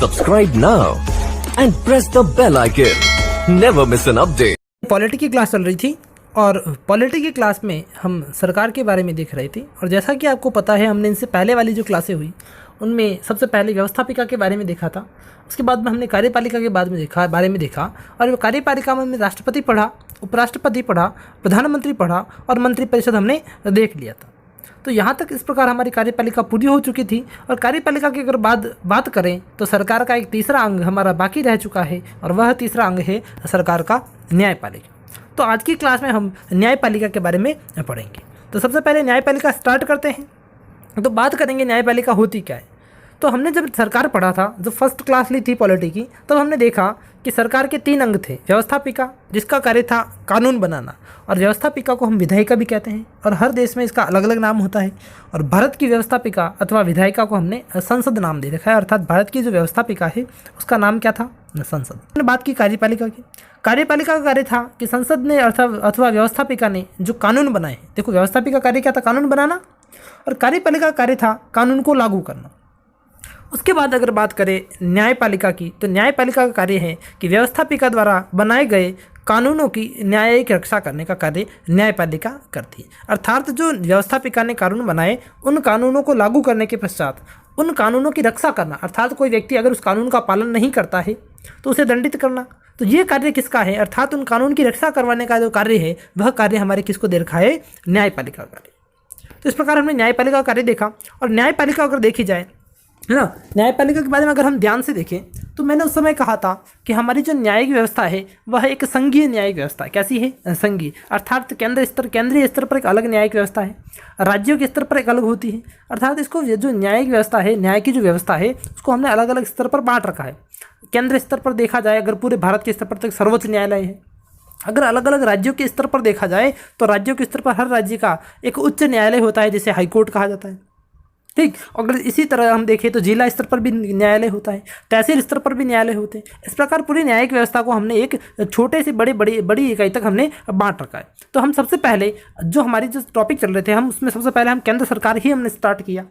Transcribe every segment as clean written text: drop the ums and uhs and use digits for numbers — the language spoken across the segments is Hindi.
Subscribe now and press the bell icon. Never miss an update. Polity की क्लास चल रही थी और पॉलिटी की क्लास में हम सरकार के बारे में देख रहे थे। और जैसा कि आपको पता है, हमने इनसे पहले वाली जो क्लासें हुई उनमें सबसे पहले व्यवस्थापिका के बारे में देखा था। उसके बाद में हमने कार्यपालिका के बारे में देखा और कार्यपालिका में हमने राष्ट्रपति पढ़ा, उपराष्ट्रपति पढ़ा, प्रधानमंत्री पढ़ा और मंत्रिपरिषद हमने देख लिया था। तो यहाँ तक इस प्रकार हमारी कार्यपालिका पूरी हो चुकी थी। और कार्यपालिका की अगर बात करें तो सरकार का एक तीसरा अंग हमारा बाकी रह चुका है और वह तीसरा अंग है सरकार का न्यायपालिका। तो आज की क्लास में हम न्यायपालिका के बारे में पढ़ेंगे। तो सबसे पहले न्यायपालिका स्टार्ट करते हैं। तो बात करेंगे न्यायपालिका होती क्या है। तो हमने जब सरकार पढ़ा था, जब फर्स्ट क्लास ली थी पॉलिटी की, तब हमने देखा कि सरकार के 3 अंग थे। व्यवस्थापिका, जिसका कार्य था कानून बनाना, और व्यवस्थापिका को हम विधायिका भी कहते हैं और हर देश में इसका अलग अलग नाम होता है। और भारत की व्यवस्थापिका अथवा विधायिका को हमने संसद नाम दे रखा है, अर्थात भारत की जो व्यवस्थापिका है उसका नाम क्या था, संसद। हमने बात की कार्यपालिका की। कार्यपालिका का कार्य था कि संसद ने अथवा व्यवस्थापिका ने जो कानून बनाए, देखो व्यवस्थापिका का कार्य क्या था, कानून बनाना, और कार्यपालिका का कार्य था कानून को लागू करना। उसके बाद अगर बात करें न्यायपालिका की, तो न्यायपालिका का कार्य है कि व्यवस्थापिका द्वारा बनाए गए कानूनों की न्यायिक रक्षा करने का कार्य न्यायपालिका करती है। अर्थात जो व्यवस्थापिका ने कानून बनाए, उन कानूनों को लागू करने के पश्चात उन कानूनों की रक्षा करना, अर्थात कोई व्यक्ति अगर उस कानून का पालन नहीं करता है तो उसे दंडित करना। तो ये कार्य किसका है, अर्थात उन कानून की रक्षा करवाने का जो कार्य है वह कार्य हमारे किसको दे रखा है, न्यायपालिका का कार्य। तो इस प्रकार हमने न्यायपालिका का कार्य देखा। और न्यायपालिका अगर देखी जाए, है ना, न्यायपालिका के बारे में अगर हम ध्यान से देखें तो मैंने उस समय कहा था कि हमारी जो न्यायिक व्यवस्था है वह एक संघीय न्यायिक व्यवस्था है। कैसी है, संघीय, अर्थात केंद्रीय स्तर पर एक अलग न्यायिक व्यवस्था है, राज्यों के स्तर पर एक अलग होती है। अर्थात इसको जो न्यायिक व्यवस्था है, न्याय की जो व्यवस्था है, उसको हमने अलग अलग स्तर पर बांट रखा है। केंद्र स्तर पर देखा जाए, अगर पूरे भारत के स्तर पर, तो एक सर्वोच्च न्यायालय है। अगर अलग अलग राज्यों के स्तर पर देखा जाए तो राज्यों के स्तर पर हर राज्य का एक उच्च न्यायालय होता है, जिसे हाईकोर्ट कहा जाता है। ठीक, अगर इसी तरह हम देखें तो जिला स्तर पर भी न्यायालय होता है, तहसील स्तर पर भी न्यायालय होते हैं। इस प्रकार पूरी न्यायिक व्यवस्था को हमने एक छोटे से बड़ी इकाई तक हमने बांट रखा है। तो हम सबसे पहले जो हमारी जो टॉपिक चल रहे थे, हम उसमें सबसे पहले हम केंद्र सरकार ही हमने स्टार्ट किया,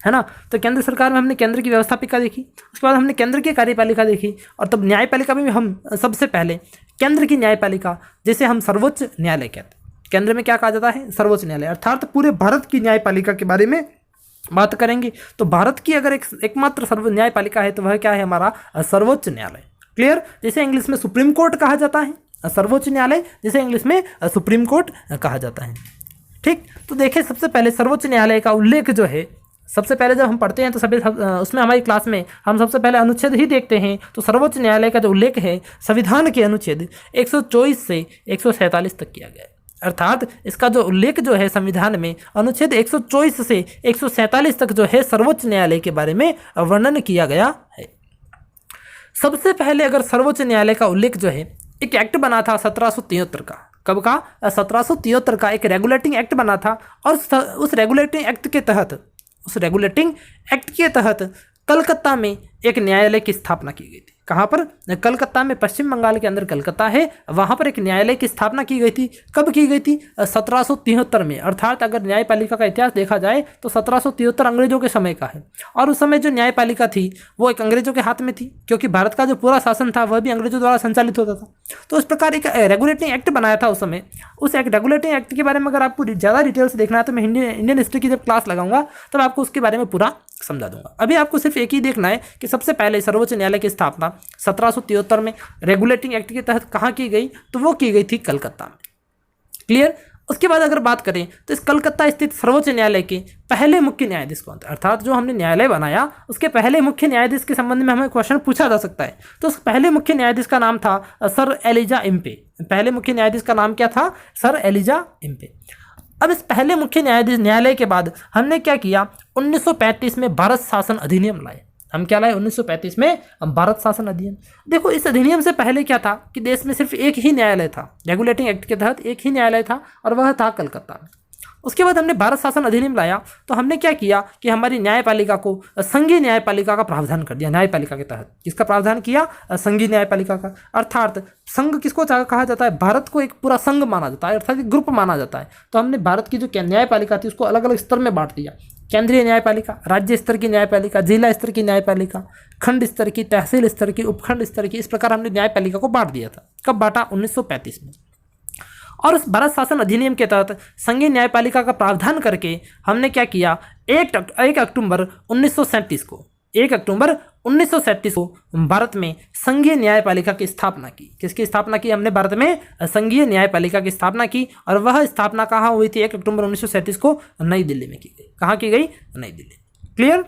है ना। तो केंद्र सरकार में हमने केंद्र की व्यवस्थापिका देखी, उसके बाद हमने केंद्र की कार्यपालिका देखी, और तब न्यायपालिका में हम सबसे पहले केंद्र की न्यायपालिका, जिसे हम सर्वोच्च न्यायालय कहते हैं। केंद्र में क्या कहा जाता है, सर्वोच्च न्यायालय, अर्थात पूरे भारत की न्यायपालिका के बारे में बात करेंगे। तो भारत की अगर एकमात्र सर्व न्यायपालिका है तो वह क्या है, हमारा सर्वोच्च न्यायालय। क्लियर, जिसे इंग्लिश में सुप्रीम कोर्ट कहा जाता है, सर्वोच्च न्यायालय जिसे इंग्लिश में सुप्रीम कोर्ट कहा जाता है। ठीक, तो देखिए सबसे पहले सर्वोच्च न्यायालय का उल्लेख जो है, सबसे पहले जब हम पढ़ते हैं तो सभी उसमें हमारी क्लास में हम सबसे पहले अनुच्छेद ही देखते हैं। तो सर्वोच्च न्यायालय का जो उल्लेख है संविधान के अनुच्छेद 124 से 147 तक किया गया है। अर्थात इसका जो उल्लेख जो है संविधान में अनुच्छेद 124 से 147 तक जो है सर्वोच्च न्यायालय के बारे में वर्णन किया गया है। सबसे पहले अगर सर्वोच्च न्यायालय का उल्लेख जो है, एक एक्ट बना था 1773 का। कब का, 1773 का एक रेगुलेटिंग एक्ट बना था। और उस रेगुलेटिंग एक्ट के तहत कलकत्ता में एक न्यायालय की स्थापना की गई थी। कहाँ पर, कलकत्ता में, पश्चिम बंगाल के अंदर कलकत्ता है, वहाँ पर एक न्यायालय की स्थापना की गई थी। कब की गई थी, 1773 में। अर्थात अगर न्यायपालिका का इतिहास देखा जाए तो 1773 अंग्रेजों के समय का है। और उस समय जो न्यायपालिका थी वो एक अंग्रेजों के हाथ में थी, क्योंकि भारत का जो पूरा शासन था वह भी अंग्रेजों द्वारा संचालित होता था। तो इस प्रकार एक रेगुलेटिंग एक्ट बनाया था उस समय। उस एक रेगुलेटिंग एक्ट के बारे में अगर आपको ज़्यादा डिटेल से देखना है तो मैं इंडियन हिस्ट्री की जब क्लास लगाऊंगा तब आपको उसके बारे में पूरा समझा दूंगा। अभी आपको सिर्फ एक ही देखना है कि सबसे पहले सर्वोच्च न्यायालय की स्थापना 1773 में रेगुलेटिंग एक्ट के तहत कहाँ की गई, तो वो की गई थी कलकत्ता में। क्लियर। उसके बाद अगर बात करें तो इस कलकत्ता स्थित सर्वोच्च न्यायालय के पहले मुख्य न्यायाधीश कौन थे, अर्थात जो हमने न्यायालय बनाया उसके पहले मुख्य न्यायाधीश के संबंध में हमें क्वेश्चन पूछा जा सकता है। तो उस पहले मुख्य न्यायाधीश का नाम था सर एलिजा इम्पे। पहले मुख्य न्यायाधीश का नाम क्या था, सर एलिजा इम्पे। अब इस पहले मुख्य न्यायालय के बाद हमने क्या किया, 1935 में भारत शासन अधिनियम लाए। हम क्या लाए, 1935 में भारत शासन अधिनियम। देखो इस अधिनियम से पहले क्या था कि देश में सिर्फ एक ही न्यायालय था, रेगुलेटिंग एक्ट के तहत एक ही न्यायालय था और वह था कलकत्ता में। उसके बाद हमने भारत शासन अधिनियम लाया तो हमने क्या किया कि हमारी न्यायपालिका को संघीय न्यायपालिका का प्रावधान कर दिया। न्यायपालिका के तहत किसका प्रावधान किया, संघीय न्यायपालिका का। अर्थात संघ किसको कहा जाता है, भारत को एक पूरा संघ माना जाता है, अर्थात एक ग्रुप माना जाता है। तो हमने भारत की जो न्यायपालिका थी उसको अलग अलग स्तर में बांट दिया। केंद्रीय न्यायपालिका, राज्य स्तर की न्यायपालिका, जिला स्तर की न्यायपालिका, खंड स्तर की, तहसील स्तर की, उपखंड स्तर की, इस प्रकार हमने न्यायपालिका को बांट दिया था। कब बांटा? 1935 में। और उस भारत शासन अधिनियम के तहत संघीय न्यायपालिका का प्रावधान करके हमने क्या किया, 1 अक्टूबर 1937 को भारत में संघीय न्यायपालिका की स्थापना की। किसकी स्थापना की हमने? भारत में संघीय न्यायपालिका की स्थापना की। और वह स्थापना कहाँ हुई थी? 1 अक्टूबर 1937 को नई दिल्ली में की गई। कहाँ की गई? नई दिल्ली। क्लियर?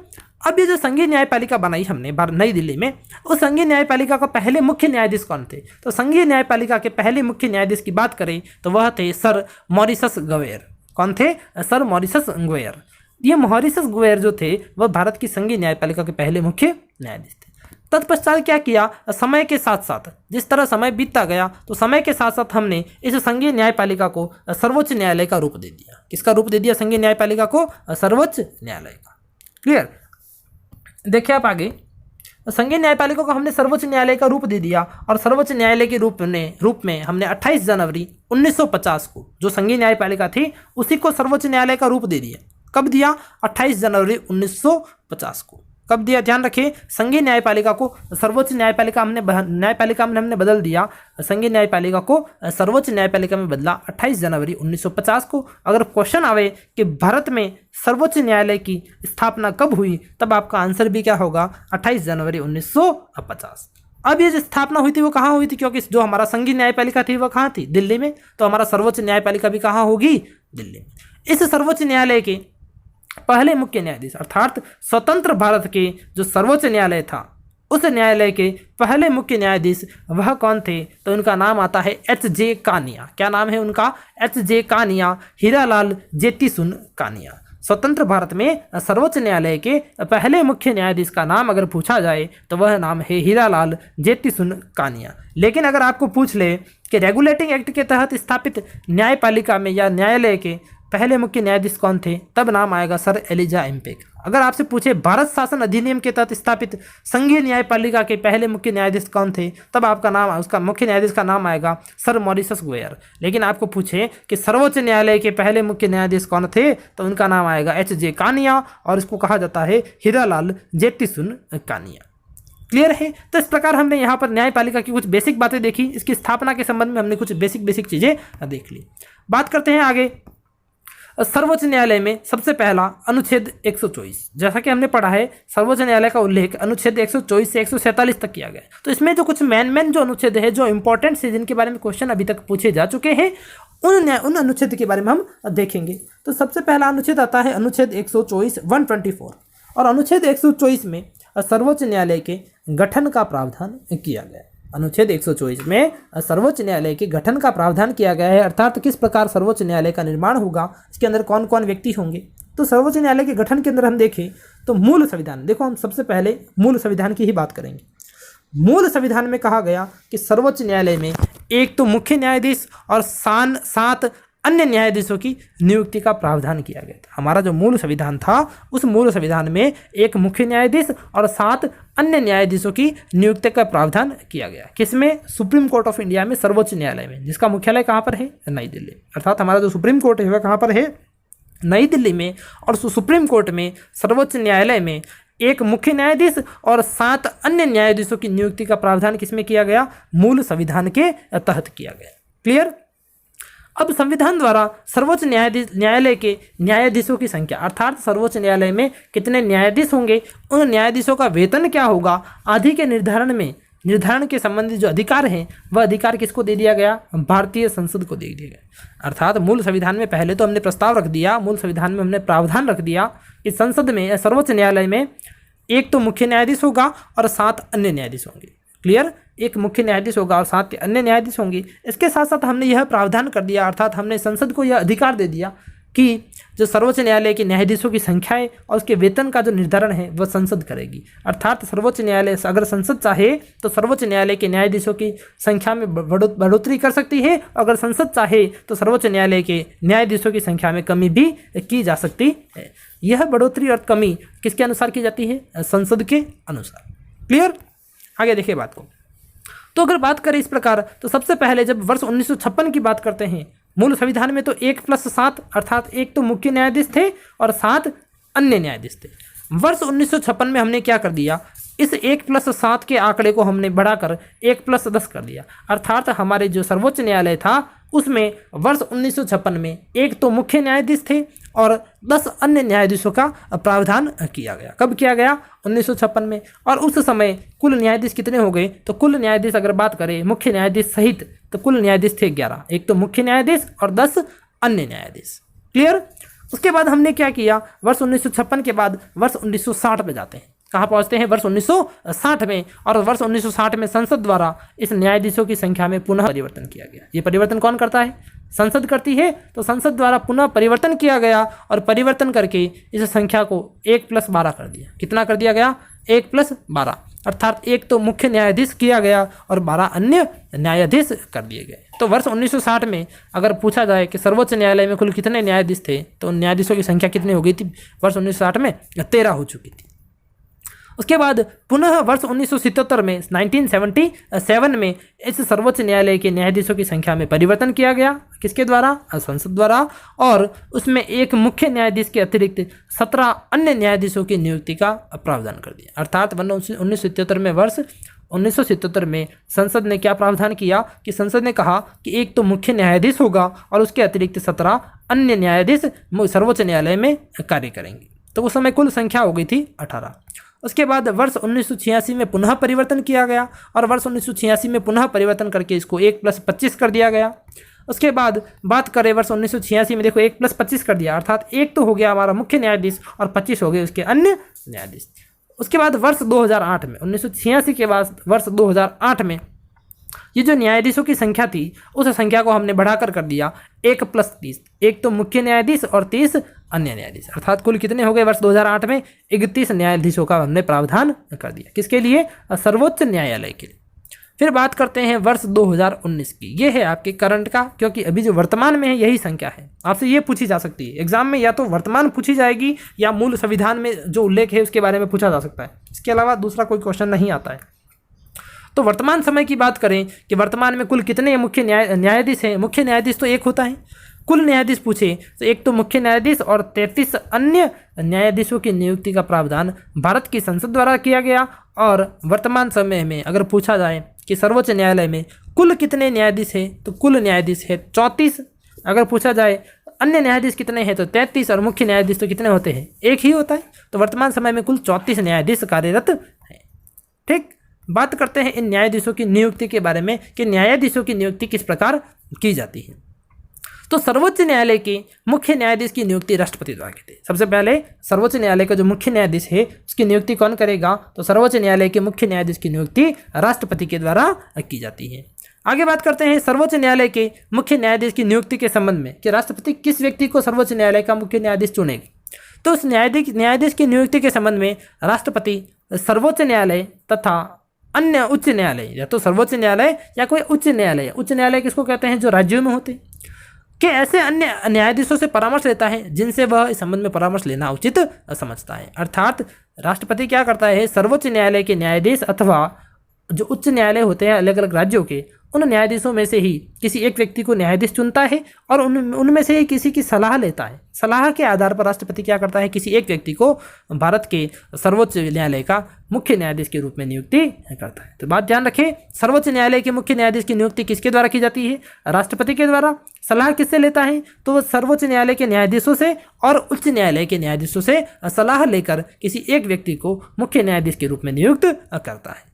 अब ये जो संघीय न्यायपालिका बनाई हमने नई दिल्ली में, उस संघीय न्यायपालिका का पहले मुख्य न्यायाधीश कौन थे? तो संघीय न्यायपालिका के पहले मुख्य न्यायाधीश की बात करें तो वह थे सर मॉरिसस ग्वेयर। कौन थे? Sir Maurice Gwyer. ये मॉरिसस ग्वेयर जो थे वह भारत की संघीय न्यायपालिका के पहले मुख्य न्यायाधीश थे। तत्पश्चात क्या किया? समय के साथ साथ, जिस तरह समय बीतता गया तो समय के साथ साथ हमने इस संघीय न्यायपालिका को सर्वोच्च न्यायालय का रूप दे दिया। किसका रूप दे दिया संघीय न्यायपालिका को? सर्वोच्च न्यायालय का। क्लियर? देखिए आप आगे, संघीय न्यायपालिका को हमने सर्वोच्च न्यायालय का रूप दे दिया और सर्वोच्च न्यायालय के रूप में हमने 28 जनवरी 1950 को जो संघीय न्यायपालिका थी उसी को सर्वोच्च न्यायालय का रूप दे दिया। कब दिया? 28 जनवरी 1950 को। कब दिया? ध्यान रखिए, संघीय न्यायपालिका को सर्वोच्च न्यायपालिका में हमने बदल दिया। संघीय न्यायपालिका को सर्वोच्च न्यायपालिका में बदला 28 जनवरी 1950 को। अगर क्वेश्चन आवे कि भारत में सर्वोच्च न्यायालय की स्थापना कब हुई, तब आपका आंसर भी क्या होगा? 28 जनवरी 1950। अब ये जो स्थापना हुई थी वो कहाँ हुई थी? क्योंकि जो हमारा संघीय न्यायपालिका थी वो कहाँ थी? दिल्ली में। तो हमारा सर्वोच्च न्यायपालिका भी कहाँ होगी? दिल्ली में। इस सर्वोच्च न्यायालय के पहले मुख्य न्यायाधीश अर्थात स्वतंत्र भारत के जो सर्वोच्च न्यायालय था उस न्यायालय के पहले मुख्य न्यायाधीश वह कौन थे? तो उनका नाम आता है H.J. कानिया। क्या नाम है उनका? H.J. कानिया, हीरालाल जेट्टीसुन कानिया। स्वतंत्र भारत में सर्वोच्च न्यायालय के पहले मुख्य न्यायाधीश का नाम अगर पूछा जाए तो वह नाम है हीरालाल जेट्टीसुन कानिया। लेकिन अगर आपको पूछ ले कि रेगुलेटिंग एक्ट के तहत स्थापित न्यायपालिका में या न्यायालय के पहले मुख्य न्यायाधीश कौन थे, तब नाम आएगा सर एलिजा एम्पेक। अगर आपसे पूछे भारत शासन अधिनियम के तहत स्थापित संघीय न्यायपालिका के पहले मुख्य न्यायाधीश कौन थे, तब आपका नाम, उसका मुख्य न्यायाधीश का नाम आएगा सर मॉरिसस ग्वेयर। लेकिन आपको पूछे कि सर्वोच्च न्यायालय के पहले मुख्य न्यायाधीश कौन थे, तो उनका नाम आएगा H.J. कानिया और इसको कहा जाता है हीरालाल जेट्टीसुन कानिया। क्लियर है? तो इस प्रकार हमने यहाँ पर न्यायपालिका की कुछ बेसिक बातें देखी। इसकी स्थापना के संबंध में हमने कुछ बेसिक चीज़ें देख ली। बात करते हैं आगे सर्वोच्च न्यायालय में सबसे पहला अनुच्छेद 124। जैसा कि हमने पढ़ा है सर्वोच्च न्यायालय का उल्लेख अनुच्छेद 124 से 147 तक किया गया। तो इसमें जो कुछ मेन जो अनुच्छेद है, जो इंपॉर्टेंट से जिनके बारे में क्वेश्चन अभी तक पूछे जा चुके हैं, उन अनुच्छेद के बारे में हम देखेंगे। तो सबसे पहला अनुच्छेद आता है अनुच्छेद 124 124। और अनुच्छेद 124 में सर्वोच्च न्यायालय के गठन का प्रावधान किया गया है। अनुच्छेद 124 में सर्वोच्च न्यायालय के गठन का प्रावधान किया गया है, अर्थात किस प्रकार सर्वोच्च न्यायालय का निर्माण होगा, इसके अंदर कौन कौन व्यक्ति होंगे। तो सर्वोच्च न्यायालय के गठन के अंदर हम देखें तो मूल संविधान, देखो हम सबसे पहले मूल संविधान की ही बात करेंगे। मूल संविधान में कहा गया कि सर्वोच्च न्यायालय में एक तो मुख्य न्यायाधीश और 7 अन्य न्यायाधीशों की नियुक्ति का प्रावधान किया गया था। हमारा जो मूल संविधान था उस मूल संविधान में एक मुख्य न्यायाधीश और 7 अन्य न्यायाधीशों की नियुक्ति का प्रावधान किया गया। किसमें? सुप्रीम कोर्ट ऑफ इंडिया में, सर्वोच्च न्यायालय में, जिसका मुख्यालय कहाँ पर है? नई दिल्ली। अर्थात हमारा जो सुप्रीम कोर्ट है वह कहाँ पर है? नई दिल्ली में। और सुप्रीम कोर्ट में, सर्वोच्च न्यायालय में एक मुख्य न्यायाधीश और 7 अन्य न्यायाधीशों की नियुक्ति का प्रावधान किसमें किया गया? मूल संविधान के तहत किया गया। क्लियर? अब संविधान द्वारा सर्वोच्च न्यायालय के न्यायाधीशों की संख्या, अर्थात सर्वोच्च न्यायालय में कितने न्यायाधीश होंगे, उन न्यायाधीशों का वेतन क्या होगा आदि के निर्धारण के संबंधित जो अधिकार हैं वह अधिकार किसको दे दिया गया? भारतीय संसद को दे दिया गया। अर्थात मूल संविधान में पहले तो हमने प्रस्ताव रख दिया, मूल संविधान में हमने प्रावधान रख दिया कि संसद में, सर्वोच्च न्यायालय में एक तो मुख्य न्यायाधीश होगा और 7 अन्य न्यायाधीश होंगे। क्लियर? एक मुख्य न्यायाधीश होगा और 7 अन्य न्यायाधीश होंगे। इसके साथ साथ हमने यह प्रावधान कर दिया, अर्थात हमने संसद को यह अधिकार दे दिया कि जो सर्वोच्च न्यायालय के न्यायाधीशों की संख्या है और उसके वेतन का जो निर्धारण है वह संसद करेगी। अर्थात सर्वोच्च न्यायालय, अगर संसद चाहे तो सर्वोच्च न्यायालय के न्यायाधीशों की संख्या में बढ़ोतरी कर सकती है, अगर संसद चाहे तो सर्वोच्च न्यायालय के न्यायाधीशों की संख्या में कमी भी की जा सकती है। यह बढ़ोतरी और कमी किसके अनुसार की जाती है? संसद के अनुसार। क्लियर? आगे देखिए बात को। तो अगर बात करें इस प्रकार, तो सबसे पहले जब वर्ष 1956 की बात करते हैं, मूल संविधान में तो 1+7 अर्थात एक तो मुख्य न्यायाधीश थे और 7 अन्य न्यायाधीश थे। वर्ष 1956 में हमने क्या कर दिया, इस 1+7 के आंकड़े को हमने बढ़ाकर 1+10 कर दिया। अर्थात हमारे जो सर्वोच्च न्यायालय था उसमें वर्ष 1956 में एक तो मुख्य न्यायाधीश थे और 10 अन्य न्यायाधीशों का प्रावधान किया गया। कब किया गया? 1956 में। और उस समय कुल न्यायाधीश कितने हो गए? तो कुल न्यायाधीश अगर बात करें मुख्य न्यायाधीश सहित तो कुल न्यायाधीश थे 11, एक तो मुख्य न्यायाधीश और 10 अन्य न्यायाधीश। क्लियर? उसके बाद हमने क्या किया, वर्ष 1956 के बाद वर्ष 1960 में जाते हैं। कहाँ पहुँचते हैं? वर्ष 1960 में। और वर्ष 1960 में संसद द्वारा इस न्यायाधीशों की संख्या में पुनः परिवर्तन किया गया। ये परिवर्तन कौन करता है? संसद करती है। तो संसद द्वारा पुनः परिवर्तन किया गया और परिवर्तन करके इस संख्या को 1+12 कर दिया। कितना कर दिया गया? 1+12। अर्थात एक तो मुख्य न्यायाधीश किया गया और 12 अन्य न्यायाधीश कर दिए गए। तो वर्ष 1960 में अगर पूछा जाए कि सर्वोच्च न्यायालय में कुल कितने न्यायाधीश थे तो न्यायाधीशों की संख्या कितनी हो गई थी? वर्ष 1960 में 13 हो चुकी थी। उसके बाद पुनः वर्ष 1977 में 1977 में इस सर्वोच्च न्यायालय के न्यायाधीशों की संख्या में परिवर्तन किया गया। किसके द्वारा? संसद द्वारा। और उसमें एक मुख्य न्यायाधीश के अतिरिक्त 17 अन्य न्यायाधीशों की नियुक्ति का प्रावधान कर दिया। अर्थात 1977 में संसद ने क्या प्रावधान किया कि संसद ने कहा कि एक तो मुख्य न्यायाधीश होगा और उसके अतिरिक्त 17 अन्य न्यायाधीश सर्वोच्च न्यायालय में कार्य करेंगे। तो उस समय कुल संख्या हो गई थी 18। उसके बाद वर्ष 1986 में पुनः परिवर्तन किया गया और वर्ष 1986 में पुनः परिवर्तन करके इसको 1+25 कर दिया गया। उसके बाद बात करें वर्ष 1986 में, देखो 1+25 कर दिया, अर्थात एक तो हो गया हमारा मुख्य न्यायाधीश और 25 हो गए उसके अन्य न्यायाधीश। उसके बाद वर्ष 2008 में, 1986 के बाद वर्ष 2008 में ये जो न्यायाधीशों की संख्या थी उस संख्या को हमने बढ़ाकर कर दिया 1+30, एक तो मुख्य न्यायाधीश और 30 अन्य न्यायाधीश। अर्थात कुल कितने हो गए वर्ष 2008 में? 31 न्यायाधीशों का हमने प्रावधान कर दिया। किसके लिए? सर्वोच्च न्यायालय के लिए। फिर बात करते हैं वर्ष 2019 की। ये है आपके करंट का, क्योंकि अभी जो वर्तमान में है यही संख्या है। आपसे ये पूछी जा सकती है एग्जाम में, या तो वर्तमान पूछी जाएगी या मूल संविधान में जो उल्लेख है उसके बारे में पूछा जा सकता है। इसके अलावा दूसरा कोई क्वेश्चन नहीं आता है। तो वर्तमान समय की बात करें कि वर्तमान में कुल कितने मुख्य न्यायाधीश हैं? मुख्य न्यायाधीश तो एक होता है। कुल न्यायाधीश पूछे तो एक तो मुख्य न्यायाधीश और 33 अन्य न्यायाधीशों की नियुक्ति का प्रावधान भारत की संसद द्वारा किया गया। और वर्तमान समय में अगर पूछा जाए कि सर्वोच्च न्यायालय में कुल कितने न्यायाधीश हैं तो कुल न्यायाधीश है 34। अगर पूछा जाए अन्य न्यायाधीश कितने हैं तो 33 और मुख्य न्यायाधीश तो कितने होते हैं? एक ही होता है। तो वर्तमान समय में कुल 34 न्यायाधीश कार्यरत हैं। ठीक, बात करते हैं इन न्यायाधीशों की नियुक्ति के बारे में कि न्यायाधीशों की नियुक्ति किस प्रकार की जाती है। तो सर्वोच्च न्यायालय के मुख्य न्यायाधीश की नियुक्ति राष्ट्रपति द्वारा की थी। सबसे पहले सर्वोच्च न्यायालय का जो मुख्य न्यायाधीश है उसकी नियुक्ति कौन करेगा? तो सर्वोच्च न्यायालय के मुख्य न्यायाधीश की नियुक्ति राष्ट्रपति के द्वारा की जाती है। आगे बात करते हैं सर्वोच्च न्यायालय के मुख्य न्यायाधीश की नियुक्ति के संबंध में कि राष्ट्रपति किस व्यक्ति को सर्वोच्च न्यायालय का मुख्य न्यायाधीश चुनेगी। तो उस न्यायाधीश की नियुक्ति के संबंध में राष्ट्रपति सर्वोच्च न्यायालय तथा अन्य उच्च न्यायालय, या तो सर्वोच्च न्यायालय या कोई उच्च न्यायालय, उच्च न्यायालय किसको कहते हैं? जो राज्यों में होते हैं, कि ऐसे अन्य न्यायाधीशों से परामर्श लेता है जिनसे वह इस संबंध में परामर्श लेना उचित समझता है। अर्थात राष्ट्रपति क्या करता है? सर्वोच्च न्यायालय के न्यायाधीश अथवा जो उच्च न्यायालय होते हैं अलग अलग राज्यों के, उन न्यायाधीशों में से ही किसी एक व्यक्ति को न्यायाधीश चुनता है और उनमें से ही किसी की सलाह लेता है। सलाह के आधार पर राष्ट्रपति क्या करता है? किसी एक व्यक्ति को भारत के सर्वोच्च न्यायालय का मुख्य न्यायाधीश के रूप में नियुक्ति करता है। तो बात ध्यान रखें, सर्वोच्च न्यायालय के मुख्य न्यायाधीश की नियुक्ति किसके द्वारा की जाती है? राष्ट्रपति के द्वारा। सलाह किससे लेता है? तो वो सर्वोच्च न्यायालय के न्यायाधीशों से और उच्च न्यायालय के न्यायाधीशों से सलाह लेकर किसी एक व्यक्ति को मुख्य न्यायाधीश के रूप में नियुक्त करता है।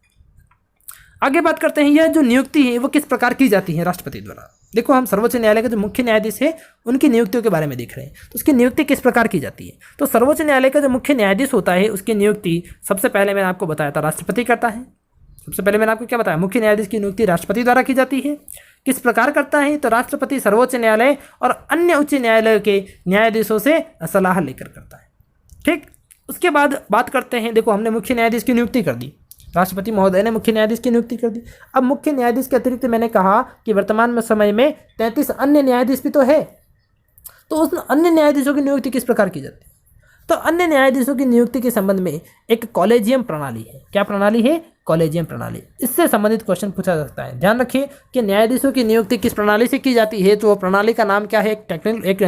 आगे बात करते हैं यह जो नियुक्ति है वो किस प्रकार की जाती है राष्ट्रपति द्वारा। देखो, हम सर्वोच्च न्यायालय के जो मुख्य न्यायाधीश है उनकी नियुक्तियों के बारे में देख रहे हैं। तो उसकी नियुक्ति किस प्रकार की जाती है? तो सर्वोच्च न्यायालय का जो मुख्य न्यायाधीश होता है उसकी नियुक्ति सबसे पहले मैंने आपको बताया था राष्ट्रपति करता है। सबसे पहले मैंने आपको क्या बताया? मुख्य न्यायाधीश की नियुक्ति राष्ट्रपति द्वारा की जाती है। किस प्रकार करता है? तो राष्ट्रपति सर्वोच्च न्यायालय और अन्य उच्च न्यायालय के न्यायाधीशों से सलाह लेकर करता है। ठीक, उसके बाद बात करते हैं, देखो हमने मुख्य न्यायाधीश की नियुक्ति कर दी, राष्ट्रपति महोदय ने मुख्य न्यायाधीश की नियुक्ति कर दी। अब मुख्य न्यायाधीश के अतिरिक्त मैंने कहा कि वर्तमान में समय में 33 अन्य न्यायाधीश भी तो है। तो उस अन्य न्यायाधीशों की नियुक्ति किस प्रकार की जाती है? तो अन्य न्यायाधीशों की नियुक्ति के संबंध में एक कॉलेजियम प्रणाली है। क्या प्रणाली है? कॉलेजियम प्रणाली। इससे संबंधित क्वेश्चन पूछा जा सकता है। ध्यान रखिए कि न्यायाधीशों की नियुक्ति किस प्रणाली से की जाती है। तो वो प्रणाली का नाम क्या है? एक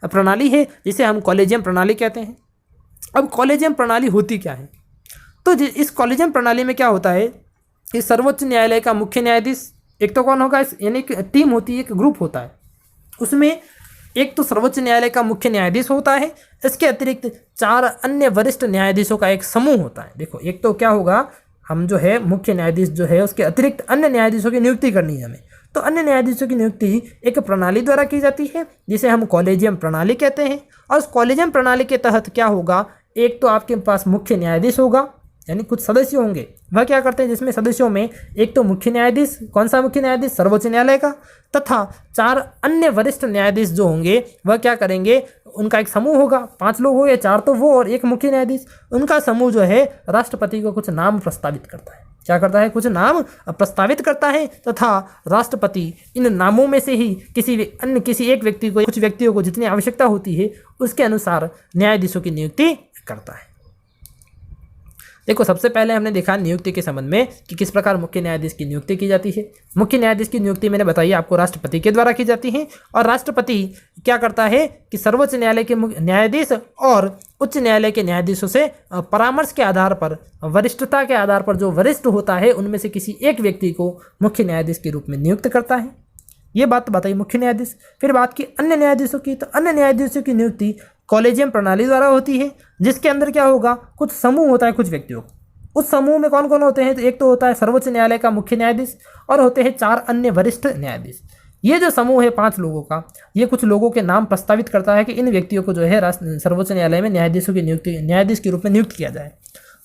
प्रणाली है जिसे हम कॉलेजियम प्रणाली कहते हैं। अब कॉलेजियम प्रणाली होती क्या है? तो इस कॉलेजियम प्रणाली में क्या होता है कि सर्वोच्च न्यायालय का मुख्य न्यायाधीश एक तो कौन होगा, यानी कि टीम होती है, एक ग्रुप होता है, उसमें एक तो सर्वोच्च न्यायालय का मुख्य न्यायाधीश होता है, इसके अतिरिक्त 4 अन्य वरिष्ठ न्यायाधीशों का एक समूह होता है। देखो, एक तो क्या होगा, हम जो है मुख्य न्यायाधीश जो है उसके अतिरिक्त अन्य न्यायाधीशों की नियुक्ति करनी है हमें, तो अन्य न्यायाधीशों की नियुक्ति एक प्रणाली द्वारा की जाती है जिसे हम कॉलेजियम प्रणाली कहते हैं। और उस कॉलेजियम प्रणाली के तहत क्या होगा, एक तो आपके पास मुख्य न्यायाधीश होगा, यानी कुछ सदस्य होंगे, वह क्या करते हैं, जिसमें सदस्यों में एक तो मुख्य न्यायाधीश, कौन सा मुख्य न्यायाधीश, सर्वोच्च न्यायालय का, तथा 4 अन्य वरिष्ठ न्यायाधीश जो होंगे वह क्या करेंगे, उनका एक समूह होगा, 5 लोग हो गए, 4 तो वो और एक मुख्य न्यायाधीश, उनका समूह जो है राष्ट्रपति को कुछ नाम प्रस्तावित करता है। क्या करता है, कुछ नाम प्रस्तावित करता है, तथा राष्ट्रपति इन नामों में से ही किसी एक व्यक्ति को, कुछ व्यक्तियों को जितनी आवश्यकता होती है उसके अनुसार न्यायाधीशों की नियुक्ति करता है। देखो, सबसे पहले हमने देखा नियुक्ति के संबंध में कि किस प्रकार मुख्य न्यायाधीश की नियुक्ति की जाती है। मुख्य न्यायाधीश की नियुक्ति मैंने बताई आपको राष्ट्रपति के द्वारा की जाती है, और राष्ट्रपति क्या करता है कि सर्वोच्च न्यायालय के न्यायाधीश और उच्च न्यायालय के न्यायाधीशों से परामर्श के आधार पर, वरिष्ठता के आधार पर जो वरिष्ठ होता है उनमें से किसी एक व्यक्ति को मुख्य न्यायाधीश के रूप में नियुक्त करता है। ये बात तो बताई मुख्य न्यायाधीश। फिर बात की अन्य न्यायाधीशों की, तो अन्य न्यायाधीशों की नियुक्ति कॉलेजियम प्रणाली द्वारा होती है, जिसके अंदर क्या होगा, कुछ समूह होता है कुछ व्यक्तियों का। उस समूह में कौन कौन होते हैं, तो एक तो होता है सर्वोच्च न्यायालय का मुख्य न्यायाधीश और होते हैं 4 अन्य वरिष्ठ न्यायाधीश। ये जो समूह है 5 लोगों का, ये कुछ लोगों के नाम प्रस्तावित करता है कि इन व्यक्तियों को जो है सर्वोच्च न्यायालय में न्यायाधीश के रूप में नियुक्त किया जाए।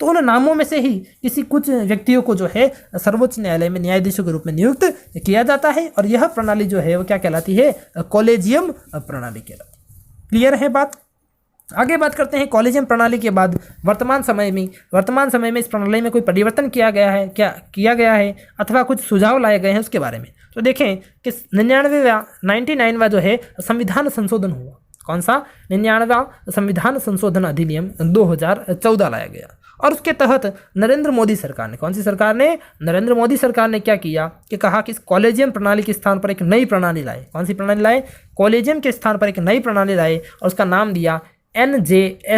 तो उन नामों में से ही किसी कुछ व्यक्तियों को जो है सर्वोच्च न्यायालय में न्यायाधीशों के रूप में नियुक्त किया जाता है, और यह प्रणाली जो है वो क्या कहलाती है, कॉलेजियम प्रणाली कहलाती है। क्लियर है बात? आगे बात करते हैं कॉलेजियम प्रणाली के बाद वर्तमान समय में इस प्रणाली में कोई परिवर्तन किया गया है अथवा कुछ सुझाव लाए गए हैं उसके बारे में। तो देखें कि 99वां जो है संविधान संशोधन हुआ। कौन सा? 99वां संविधान संशोधन अधिनियम 2014 लाया गया, और उसके तहत नरेंद्र मोदी सरकार ने, कौन सी सरकार ने, नरेंद्र मोदी सरकार ने क्या किया कि कहा कि इस कॉलेजियम प्रणाली के स्थान पर एक नई प्रणाली लाए। कौन सी प्रणाली लाए? कॉलेजियम के स्थान पर एक नई प्रणाली लाए, और उसका नाम दिया NJAC,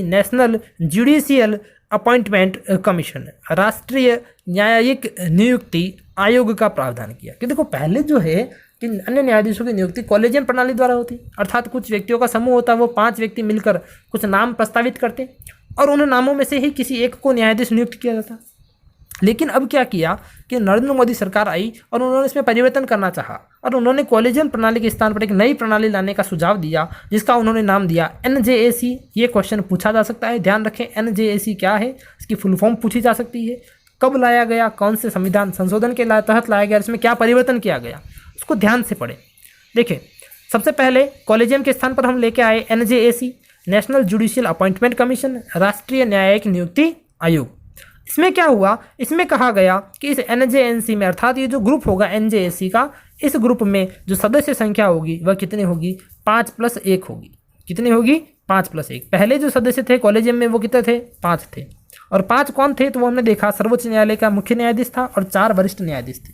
national judicial appointment commission, राष्ट्रीय न्यायिक नियुक्ति आयोग का प्रावधान किया। कि देखो, पहले जो है कि अन्य न्यायाधीशों की नियुक्ति कॉलेजियम प्रणाली द्वारा होती, अर्थात कुछ व्यक्तियों का समूह होता, वो 5 व्यक्ति मिलकर कुछ नाम प्रस्तावित करते और उन नामों में से ही किसी एक को न्यायाधीश नियुक्त किया जाता। लेकिन अब क्या किया कि नरेंद्र मोदी सरकार आई और उन्होंने इसमें परिवर्तन करना चाहा, और उन्होंने कॉलेजियम प्रणाली के स्थान पर एक नई प्रणाली लाने का सुझाव दिया, जिसका उन्होंने नाम दिया NJAC। ये क्वेश्चन पूछा जा सकता है, ध्यान रखें NJAC क्या है, इसकी फुल फॉर्म पूछी जा सकती है। कब लाया गया, कौन से संविधान संशोधन के तहत लाया गया, इसमें क्या परिवर्तन किया गया, उसको ध्यान से पढ़ें। देखिए, सबसे पहले कॉलेजियम के स्थान पर हम लेके आए NJAC, national judicial appointment commission, राष्ट्रीय न्यायिक नियुक्ति आयोग। इसमें क्या हुआ, इसमें कहा गया कि इस NJAC में, अर्थात ये जो ग्रुप होगा NJAC का, इस ग्रुप में जो सदस्य संख्या होगी वह कितनी होगी, 5+1 होगी। कितनी होगी? 5+1। पहले जो सदस्य थे कॉलेजियम में वो कितने थे? 5 थे, और 5 कौन थे, तो वो हमने देखा सर्वोच्च न्यायालय का मुख्य न्यायाधीश था और 4 वरिष्ठ न्यायाधीश थे।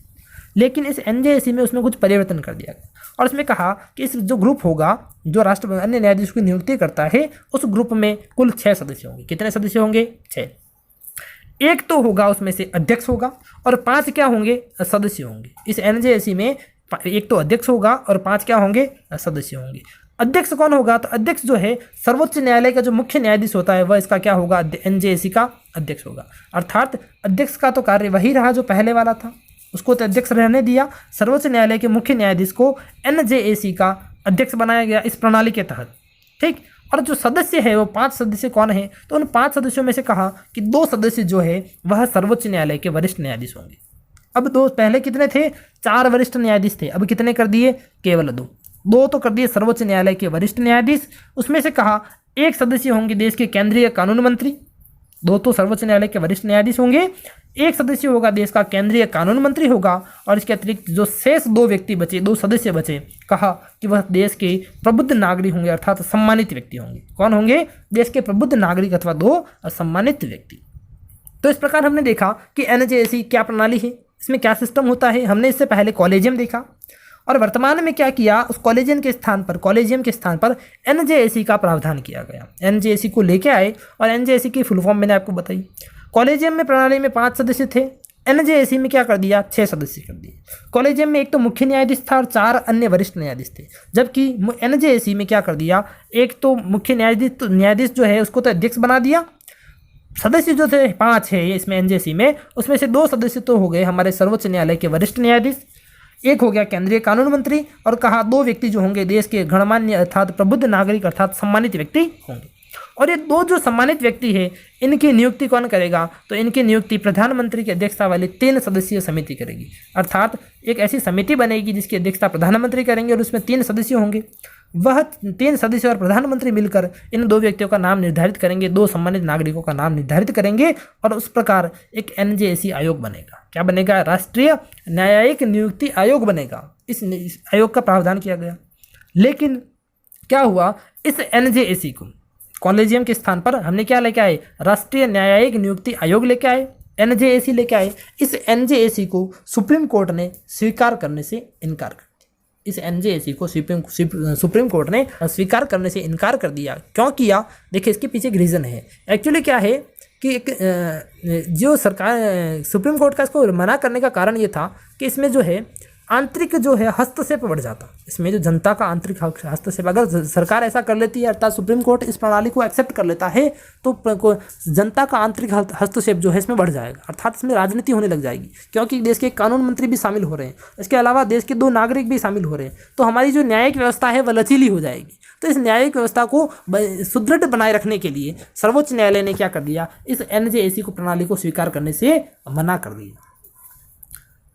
लेकिन इस NJAC में उसमें कुछ परिवर्तन कर दिया गया, और इसमें कहा कि इस जो ग्रुप होगा जो राष्ट्रपति अन्य न्यायाधीश की नियुक्ति करता है, उस ग्रुप में कुल 6 सदस्य होंगे। कितने सदस्य होंगे? 6। एक तो होगा उसमें से अध्यक्ष होगा, और 5 क्या होंगे? सदस्य होंगे। इस NJAC में एक तो अध्यक्ष होगा और 5 क्या होंगे? सदस्य होंगे। अध्यक्ष कौन होगा? तो अध्यक्ष जो है सर्वोच्च न्यायालय का जो मुख्य न्यायाधीश होता है वह इसका क्या होगा? NJAC का अध्यक्ष होगा। अर्थात अध्यक्ष का तो कार्य वही रहा जो पहले वाला था, उसको तो अध्यक्ष रहने दिया। सर्वोच्च न्यायालय के मुख्य न्यायाधीश को NJAC का अध्यक्ष बनाया गया इस प्रणाली के तहत, ठीक। और जो सदस्य है वो 5 सदस्य कौन है? तो उन 5 सदस्यों में से कहा कि 2 सदस्य जो है वह सर्वोच्च न्यायालय के वरिष्ठ न्यायाधीश होंगे। अब 2, पहले कितने थे? 4 वरिष्ठ न्यायाधीश थे, अब कितने कर दिए? केवल 2 तो कर दिए सर्वोच्च न्यायालय के वरिष्ठ न्यायाधीश। उसमें से कहा 1 सदस्य होंगे देश के केंद्रीय कानून मंत्री। 2 तो सर्वोच्च न्यायालय के वरिष्ठ न्यायाधीश होंगे, 1 सदस्य होगा देश का केंद्रीय कानून मंत्री होगा, और इसके अतिरिक्त जो शेष 2 व्यक्ति बचे, 2 सदस्य बचे, कहा कि वह देश के प्रबुद्ध नागरिक होंगे, अर्थात सम्मानित व्यक्ति होंगे। कौन होंगे? देश के प्रबुद्ध नागरिक अथवा 2 सम्मानित व्यक्ति। तो इस प्रकार हमने देखा कि NJAC क्या प्रणाली है, इसमें क्या सिस्टम होता है। हमने इससे पहले कॉलेजियम देखा, और वर्तमान में क्या किया, उस कॉलेजियम के स्थान पर एनजेएसी का प्रावधान किया गया। एनजेएसी को लेके आए और एनजेएसी की फुल फॉर्म मैंने आपको बताई। कॉलेजियम में प्रणाली में 5 सदस्य थे, एनजेएसी में क्या कर दिया, 6 सदस्य कर दिए। कॉलेजियम में एक तो मुख्य न्यायाधीश था और 4 अन्य वरिष्ठ न्यायाधीश थे, जबकि एनजेएसी में क्या कर दिया, एक तो मुख्य न्यायाधीश जो है उसको तो अध्यक्ष बना दिया। सदस्य जो थे 5 है इसमें एनजेएसी में, उसमें से 2 सदस्य तो हो गए हमारे सर्वोच्च न्यायालय के वरिष्ठ न्यायाधीश, एक हो गया केंद्रीय कानून मंत्री, और कहा 2 व्यक्ति जो होंगे देश के गणमान्य अर्थात प्रबुद्ध नागरिक अर्थात सम्मानित व्यक्ति होंगे। और ये 2 जो सम्मानित व्यक्ति है इनकी नियुक्ति कौन करेगा, तो इनकी नियुक्ति प्रधानमंत्री की अध्यक्षता वाली 3 सदस्यीय समिति करेगी। अर्थात एक ऐसी समिति बनेगी जिसकी अध्यक्षता प्रधानमंत्री करेंगे और उसमें 3 सदस्य होंगे। वह 3 सदस्य और प्रधानमंत्री मिलकर इन 2 व्यक्तियों का नाम निर्धारित करेंगे, 2 सम्मानित नागरिकों का नाम निर्धारित करेंगे और उस प्रकार एक एनजेएसी आयोग बनेगा। क्या बनेगा, राष्ट्रीय न्यायिक नियुक्ति आयोग बनेगा। इस आयोग का प्रावधान किया गया। लेकिन क्या हुआ, इस एनजेएसी को कॉलेजियम के स्थान पर हमने क्या लेके आए, राष्ट्रीय न्यायिक नियुक्ति आयोग लेके आए, एनजेएसी लेके आए। इस एनजेएसी को सुप्रीम कोर्ट ने स्वीकार करने से इनकार कर दिया। इस एनजेएसी को सुप्रीम कोर्ट ने स्वीकार करने से इनकार कर दिया। क्यों किया, देखिए इसके पीछे एक रीज़न है। एक्चुअली क्या है कि एक जो सरकार सुप्रीम कोर्ट का इसको मना करने का कारण ये था कि इसमें जो है आंतरिक जो है हस्तक्षेप बढ़ जाता। इसमें जो जनता का आंतरिक हस्तक्षेप, अगर सरकार ऐसा कर लेती है अर्थात सुप्रीम कोर्ट इस प्रणाली को एक्सेप्ट कर लेता है तो जनता का आंतरिक हस्तक्षेप जो है इसमें बढ़ जाएगा, अर्थात इसमें राजनीति होने लग जाएगी। क्योंकि देश के कानून मंत्री भी शामिल हो रहे हैं, इसके अलावा देश के 2 नागरिक भी शामिल हो रहे हैं, तो हमारी जो न्यायिक व्यवस्था है वह लचीली हो जाएगी। तो इस न्यायिक व्यवस्था को सुदृढ़ बनाए रखने के लिए सर्वोच्च न्यायालय ने क्या कर दिया, इस एनजेएसी को प्रणाली को स्वीकार करने से मना कर दिया।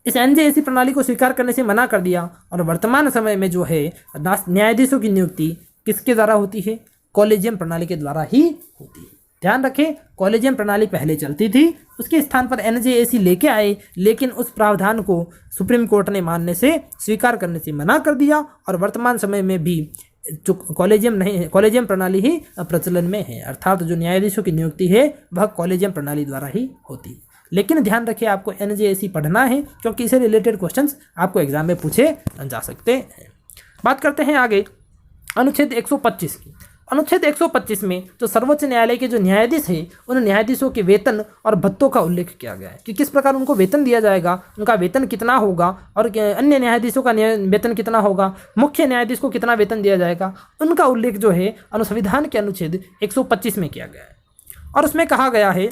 इस एनजेएसी प्रणाली को स्वीकार करने से मना कर दिया और वर्तमान समय में जो है न्यायाधीशों की नियुक्ति किसके द्वारा होती है, कॉलेजियम प्रणाली के द्वारा ही होती है। ध्यान रखें, कॉलेजियम प्रणाली पहले चलती थी, उसके स्थान पर एनजेएसी लेके आए, लेकिन उस प्रावधान को सुप्रीम कोर्ट ने मानने से स्वीकार करने से मना कर दिया और वर्तमान समय में भी जो कॉलेजियम प्रणाली ही प्रचलन में है, अर्थात जो न्यायाधीशों की नियुक्ति है वह कॉलेजियम प्रणाली द्वारा ही होती है। लेकिन ध्यान रखिए, आपको एनजेएसी पढ़ना है क्योंकि इससे रिलेटेड क्वेश्चंस आपको एग्जाम में पूछे जा सकते हैं। बात करते हैं आगे अनुच्छेद 125 की। अनुच्छेद 125 में जो सर्वोच्च न्यायालय के जो न्यायाधीश हैं उन न्यायाधीशों के वेतन और भत्तों का उल्लेख किया गया है कि किस प्रकार उनको वेतन दिया जाएगा, उनका वेतन कितना होगा और अन्य न्यायाधीशों का वेतन कितना होगा, मुख्य न्यायाधीश को कितना वेतन दिया जाएगा, उनका उल्लेख जो है संविधान के अनुच्छेद 125 में किया गया है। और उसमें कहा गया है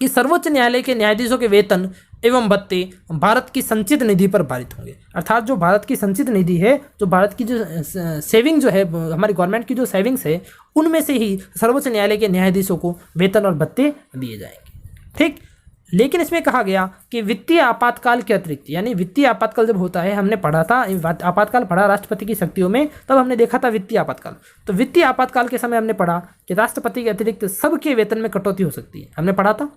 कि सर्वोच्च न्यायालय के न्यायाधीशों के वेतन एवं भत्ते भारत की संचित निधि पर पारित होंगे। अर्थात जो भारत की संचित निधि है, जो भारत की जो सेविंग जो है, हमारी गवर्नमेंट की जो सेविंग्स है, उनमें से ही सर्वोच्च न्यायालय के न्यायाधीशों को वेतन और भत्ते दिए जाएंगे। ठीक, लेकिन इसमें कहा गया कि वित्तीय आपातकाल के अतिरिक्त, यानी वित्तीय आपातकाल जब होता है, हमने पढ़ा था आपातकाल पढ़ा राष्ट्रपति की शक्तियों में, तब हमने देखा था वित्तीय आपातकाल। तो वित्तीय आपातकाल के समय हमने पढ़ा कि राष्ट्रपति के अतिरिक्त सबके वेतन में कटौती हो सकती है, हमने पढ़ा था।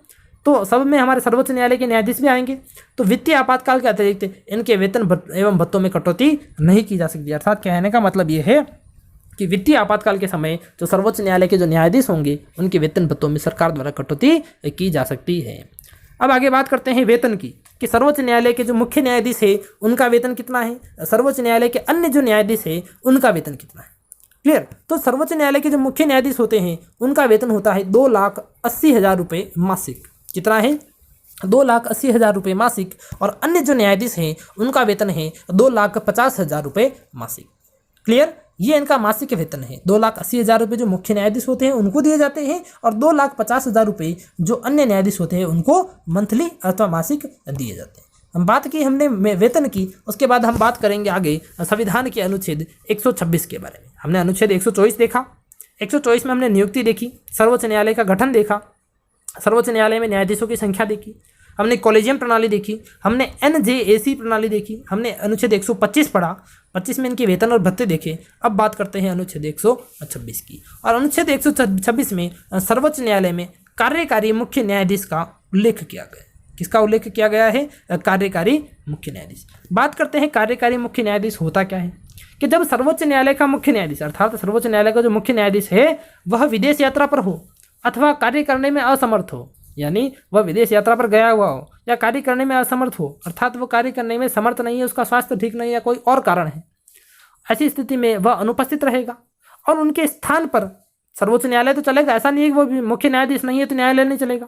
तो सब में हमारे सर्वोच्च न्यायालय के न्यायाधीश भी आएंगे, तो वित्तीय आपातकाल के अतिरिक्त इनके वेतन एवं भत्तों में कटौती नहीं की जा सकती। अर्थात कहने का मतलब ये है कि वित्तीय आपातकाल के समय जो सर्वोच्च न्यायालय के जो न्यायाधीश होंगे उनके वेतन भत्तों में सरकार द्वारा कटौती की जा सकती है। अब आगे बात करते हैं वेतन की, कि सर्वोच्च न्यायालय के जो मुख्य न्यायाधीश है उनका वेतन कितना है, सर्वोच्च न्यायालय के अन्य जो न्यायाधीश है उनका वेतन कितना है। क्लियर, तो सर्वोच्च न्यायालय के जो मुख्य न्यायाधीश होते हैं उनका वेतन होता है 2,80,000 रुपये मासिक। कितना है, 2,80,000 रुपये मासिक। और अन्य जो न्यायाधीश हैं उनका वेतन है 2,50,000 रुपये मासिक। क्लियर, ये इनका मासिक वेतन है। 2,80,000 रुपये जो मुख्य न्यायाधीश होते हैं उनको दिए जाते हैं और 2,50,000 रुपये जो अन्य न्यायाधीश होते हैं उनको मंथली अथवा मासिक दिए जाते हैं। हम बात की हमने वेतन की, उसके बाद हम बात करेंगे आगे संविधान के अनुच्छेद 126 के बारे में। हमने अनुच्छेद 124 देखा, 124 में हमने नियुक्ति देखी, सर्वोच्च न्यायालय का गठन देखा, सर्वोच्च न्यायालय में न्यायाधीशों की संख्या देखी, हमने कॉलेजियम प्रणाली देखी, हमने एनजेएसी प्रणाली देखी, हमने अनुच्छेद 125 पढ़ा, 25 में इनके वेतन और भत्ते देखे। अब बात करते हैं अनुच्छेद 126 की। और अनुच्छेद 126 में सर्वोच्च न्यायालय में कार्यकारी मुख्य न्यायाधीश का उल्लेख किया गया। किसका उल्लेख किया गया है, कार्यकारी मुख्य न्यायाधीश। बात करते हैं कार्यकारी मुख्य न्यायाधीश होता क्या है, कि जब सर्वोच्च न्यायालय का मुख्य न्यायाधीश अर्थात सर्वोच्च न्यायालय का जो मुख्य न्यायाधीश है वह विदेश यात्रा पर हो अथवा कार्य करने में असमर्थ हो, यानी वह विदेश यात्रा पर गया हुआ हो या कार्य करने में असमर्थ हो, अर्थात वो कार्य करने में समर्थ नहीं है, उसका स्वास्थ्य ठीक नहीं है या कोई और कारण है, ऐसी स्थिति में वह अनुपस्थित रहेगा और उनके स्थान पर सर्वोच्च न्यायालय तो चलेगा, ऐसा नहीं है कि वो भी मुख्य न्यायाधीश नहीं है तो न्यायालय नहीं चलेगा,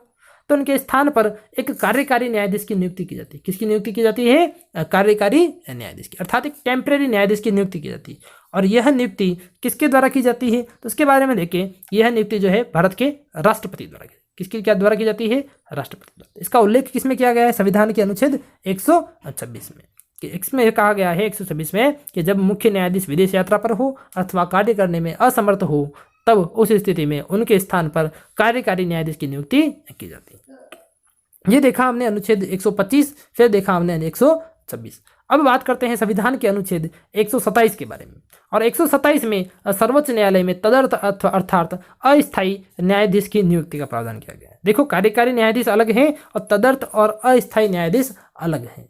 तो उनके स्थान पर एक कार्यकारी न्यायाधीश की नियुक्ति की जाती है। किसकी नियुक्ति की जाती है? कार्यकारी न्यायाधीश की, अर्थात एक टेम्परेरी न्यायाधीश की नियुक्ति की जाती है। और यह नियुक्ति किसके द्वारा की जाती है? तो उसके बारे में देखें, यह नियुक्ति जो है भारत के राष्ट्रपति द्वारा की, किसकी क्या द्वारा की जाती है? राष्ट्रपति द्वारा। इसका उल्लेख किसमें किया गया है? संविधान के अनुच्छेद 126 में। इसमें कहा गया है 126 में कि जब मुख्य न्यायाधीश विदेश यात्रा पर हो अथवा कार्य करने में असमर्थ हो, तब उस स्थिति में उनके स्थान पर कार्यकारी न्यायाधीश की नियुक्ति की जाती है। ये देखा हमने अनुच्छेद 125, फिर देखा हमने 126। अब बात करते हैं संविधान के अनुच्छेद 127 के बारे में। और 127 में सर्वोच्च न्यायालय में तदर्थ अर्थात अस्थायी न्यायाधीश की नियुक्ति का प्रावधान किया गया है। देखो, कार्यकारी न्यायाधीश अलग हैं और तदर्थ और अस्थायी न्यायाधीश अलग हैं।